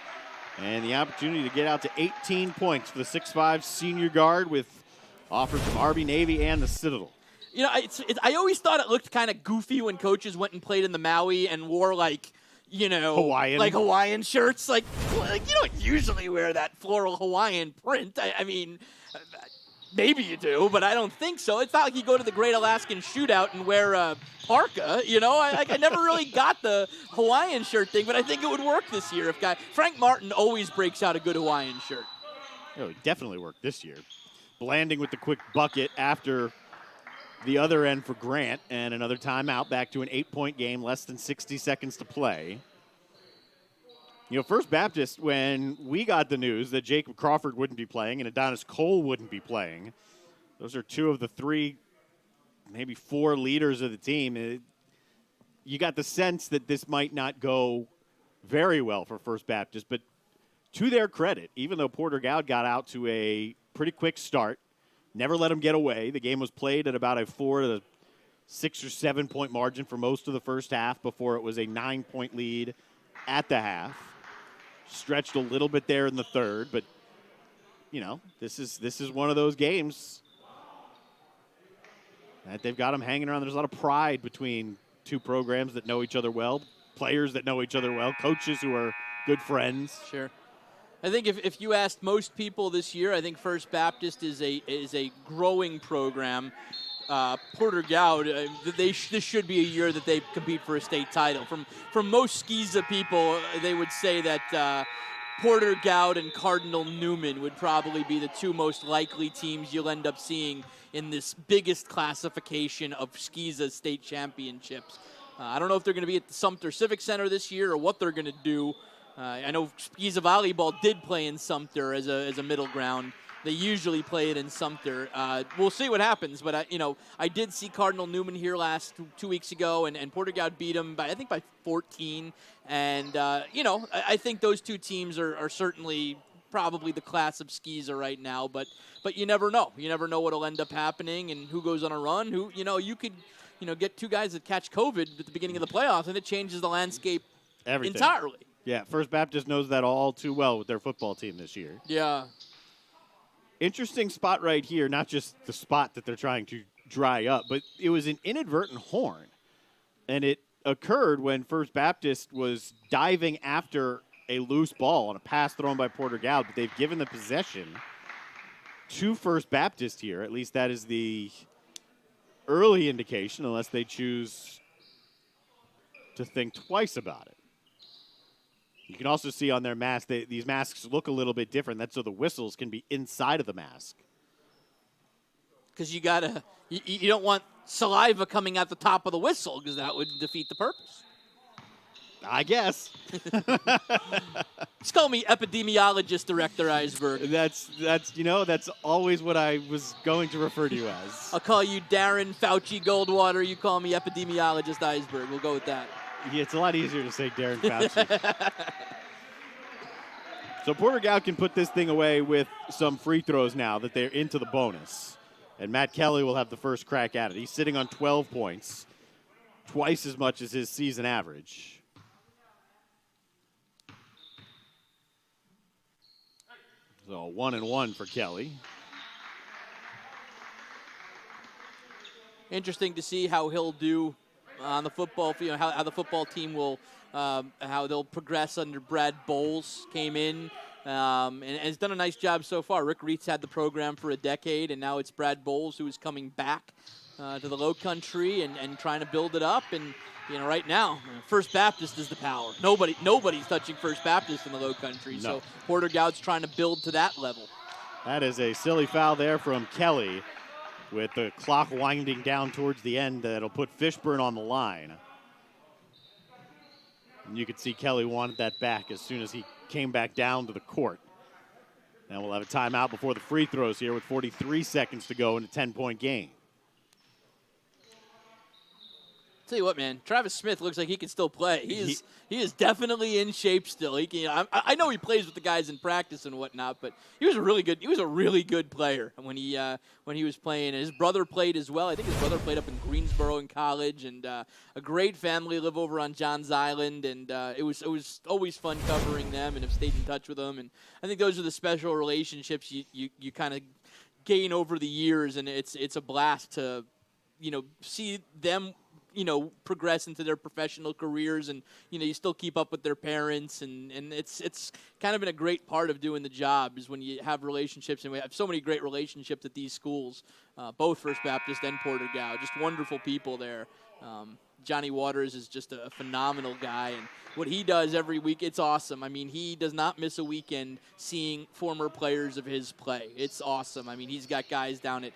And the opportunity to get out to 18 points for the 6'5 senior guard with offers from Army, Navy, and the Citadel. I always thought it looked kind of goofy when coaches went and played in the Maui and wore Hawaiian shirts. Like you don't usually wear that floral Hawaiian print. I mean, maybe you do, but I don't think so. It's not like you go to the Great Alaskan Shootout and wear a parka. I never really got the Hawaiian shirt thing, but I think it would work this year. Frank Martin always breaks out a good Hawaiian shirt. Oh, it definitely worked this year. Blanding with the quick bucket after the other end for Grant, and another timeout, back to an 8-point game, less than 60 seconds to play. First Baptist, when we got the news that Jacob Crawford wouldn't be playing and Adonis Cole wouldn't be playing, those are 2 of the 3, maybe 4 leaders of the team. You got the sense that this might not go very well for First Baptist, but to their credit, even though Porter-Gaud got out to a pretty quick start, never let them get away. The game was played at about a 4 to 6 or 7 point margin for most of the first half before it was a 9-point lead at the half. Stretched a little bit there in the third, but this is one of those games that they've got them hanging around. There's a lot of pride between 2 programs that know each other well, players that know each other well, coaches who are good friends. Sure. I think if you asked most people this year, I think First Baptist is a growing program. Porter-Gaud, this should be a year that they compete for a state title. From most Skeeza people, they would say that Porter-Gaud and Cardinal Newman would probably be the 2 most likely teams you'll end up seeing in this biggest classification of Skeeza state championships. I don't know if they're going to be at the Sumter Civic Center this year or what they're going to do. I know Skeeza volleyball did play in Sumter as a middle ground. They usually play it in Sumter. We'll see what happens, but I did see Cardinal Newman here last 2 weeks ago, and Porter-Gaud beat them by 14. And I think those 2 teams are certainly probably the class of Skeeza right now. But you never know. You never know what'll end up happening and who goes on a run. You could get 2 guys that catch COVID at the beginning of the playoffs, and it changes the landscape entirely. Yeah, First Baptist knows that all too well with their football team this year. Yeah. Interesting spot right here, not just the spot that they're trying to dry up, but it was an inadvertent horn. And it occurred when First Baptist was diving after a loose ball on a pass thrown by Porter-Gaud, but they've given the possession to First Baptist here. At least that is the early indication, unless they choose to think twice about it. You can also see on their mask, these masks look a little bit different. That's so the whistles can be inside of the mask. Because you don't want saliva coming out the top of the whistle because that would defeat the purpose. I guess. Just call me epidemiologist Director Eisberg. That's always what I was going to refer to you as. I'll call you Darren Fauci Goldwater. You call me epidemiologist Eisberg. We'll go with that. Yeah, it's a lot easier to say Darren Fauci. So Porter-Gaud can put this thing away with some free throws now that they're into the bonus. And Matt Kelly will have the first crack at it. He's sitting on 12 points, twice as much as his season average. So 1-1 for Kelly. Interesting to see how he'll do on the football field, how the football team will, how they'll progress under Brad Bowles came in and has done a nice job so far. Rick Reitz had the program for a decade, and now it's Brad Bowles who is coming back to the Low Country and trying to build it up. And right now, First Baptist is the power. Nobody's touching First Baptist in the Low Country. No. So Porter-Gaud's trying to build to that level. That is a silly foul there from Kelly with the clock winding down towards the end. That'll put Fishburne on the line. And you could see Kelly wanted that back as soon as he came back down to the court. Now we'll have a timeout before the free throws here with 43 seconds to go in a 10-point game. Tell you what, man, Travis Smith looks like he can still play. He is definitely in shape still. He can. I know he plays with the guys in practice and whatnot, but he was a really good player when he was playing. And his brother played as well. I think his brother played up in Greensboro in college, and a great family live over on Johns Island. And it was always fun covering them, and have stayed in touch with them. And I think those are the special relationships you kind of gain over the years, and it's a blast to see them progress into their professional careers, and you still keep up with their parents, and it's kind of been a great part of doing the job is when you have relationships, and we have so many great relationships at these schools, both First Baptist and Porter-Gaud, just wonderful people there. Johnny Waters is just a phenomenal guy, and what he does every week, it's awesome. I mean, he does not miss a weekend seeing former players of his play. It's awesome. I mean, he's got guys down at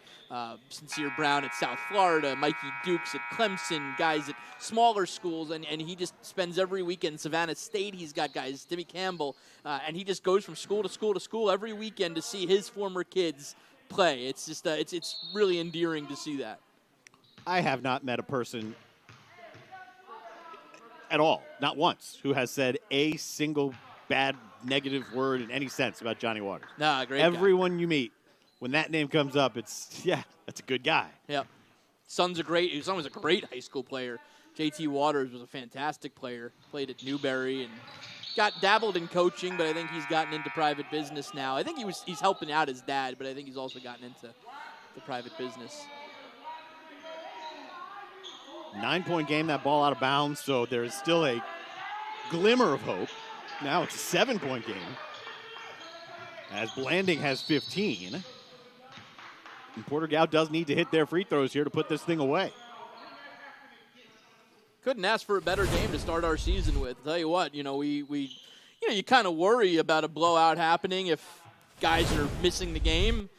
Sincere Brown at South Florida, Mikey Dukes at Clemson, guys at smaller schools, and he just spends every weekend. Savannah State, he's got guys, Timmy Campbell, and he just goes from school to school to school every weekend to see his former kids play. It's just it's really endearing to see that. I have not met a person at all, not once, who has said a single bad, negative word in any sense about Johnny Waters. Nah, great Everyone guy. You meet, when that name comes up, that's a good guy. Yep. His son was a great high school player. JT Waters was a fantastic player, played at Newberry and dabbled in coaching, but I think he's gotten into private business now. I think he's helping out his dad, but I think he's also gotten into the private business. 9-point game, that ball out of bounds, so there's still a glimmer of hope. Now it's a 7-point game, as Blanding has 15. And Porter-Gaud does need to hit their free throws here to put this thing away. Couldn't ask for a better game to start our season with. I'll tell you what, you kind of worry about a blowout happening if guys are missing the game.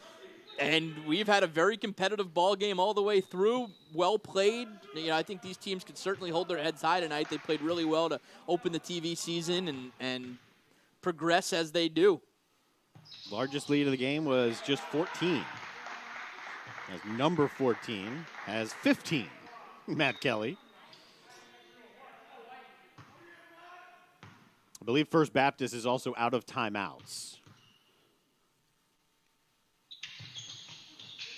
And we've had a very competitive ball game all the way through, well played. I think these teams could certainly hold their heads high tonight. They played really well to open the TV season and progress as they do. Largest lead of the game was just 14. As number 14 has 15, Matt Kelly. I believe First Baptist is also out of timeouts.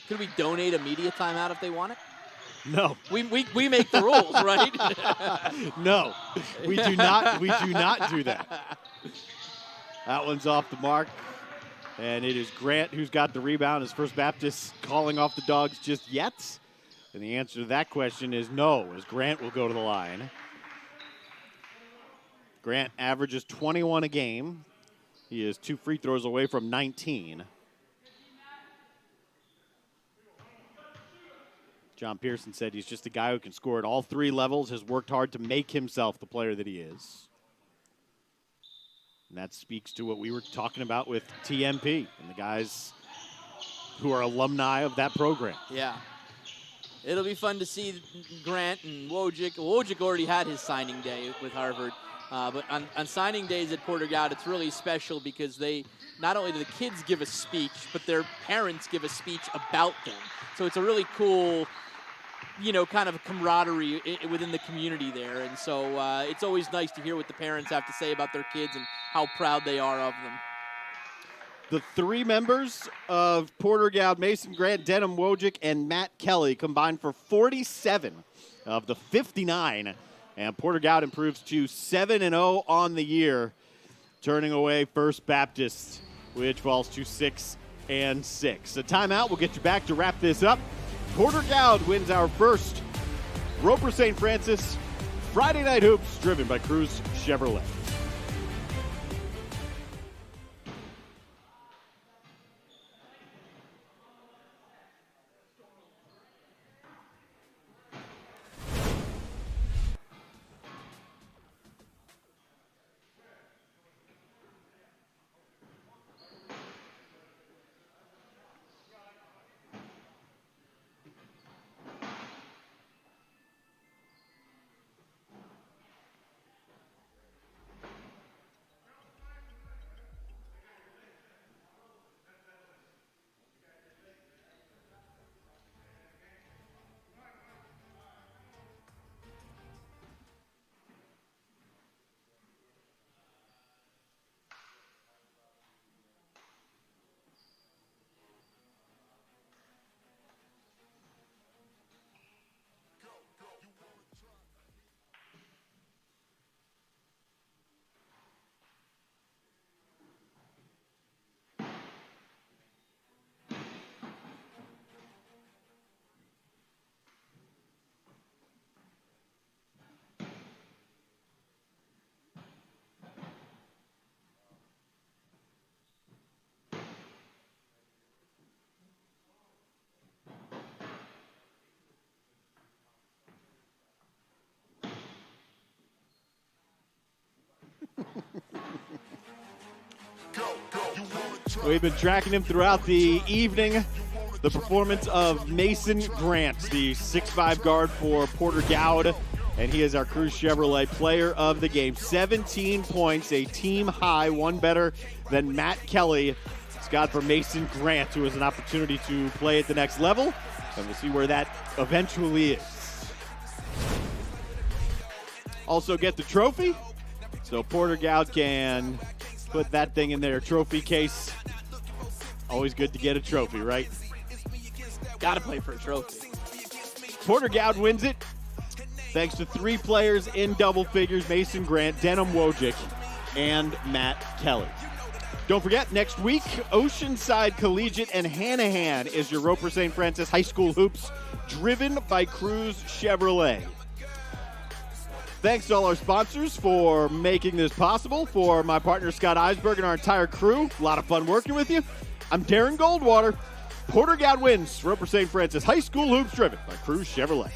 Could we donate a media timeout if they want it? No. We make the rules, right? No, we do not. We do not do that. That one's off the mark, and it is Grant who's got the rebound. Is First Baptist calling off the dogs just yet? And the answer to that question is no, as Grant will go to the line. Grant averages 21 a game. He is 2 free throws away from 19. John Pearson said he's just a guy who can score at all 3 levels, has worked hard to make himself the player that he is. And that speaks to what we were talking about with TMP and the guys who are alumni of that program. Yeah. It'll be fun to see Grant and Wojcik. Wojcik already had his signing day with Harvard. But on signing days at Porter-Gaud, it's really special because not only do the kids give a speech, but their parents give a speech about them. So it's a really cool, kind of camaraderie within the community there. And so it's always nice to hear what the parents have to say about their kids and how proud they are of them. The three members of Porter-Gaud, Mason Grant, Denham Wojcik, and Matt Kelly combined for 47 of the 59. And Porter-Gaud improves to 7-0 on the year, turning away First Baptist, which falls to 6-6. A timeout. We'll get you back to wrap this up. Porter-Gaud wins our first Roper St. Francis Friday Night Hoops, driven by Cruz Chevrolet. We've been tracking him throughout the evening. The performance of Mason Grant, the 6'5" guard for Porter-Gaud, and he is our Cruz Chevrolet player of the game. 17 points, a team high, one better than Matt Kelly. Scott for Mason Grant, who has an opportunity to play at the next level, and we'll see where that eventually is. Also get the trophy, so Porter-Gaud can put that thing in their trophy case. Always good to get a trophy, right? Got to play for a trophy. Porter-Gaud wins it thanks to three players in double figures: Mason Grant, Denham Wojcik, and Matt Kelly. Don't forget, next week, Oceanside Collegiate and Hanahan is your Roper St. Francis High School Hoops, driven by Cruz Chevrolet. Thanks to all our sponsors for making this possible. For my partner, Scott Eisberg, and our entire crew, a lot of fun working with you. I'm Darren Goldwater. Porter-Gaud wins Roper St. Francis High School Hoops, driven by Cruz Chevrolet.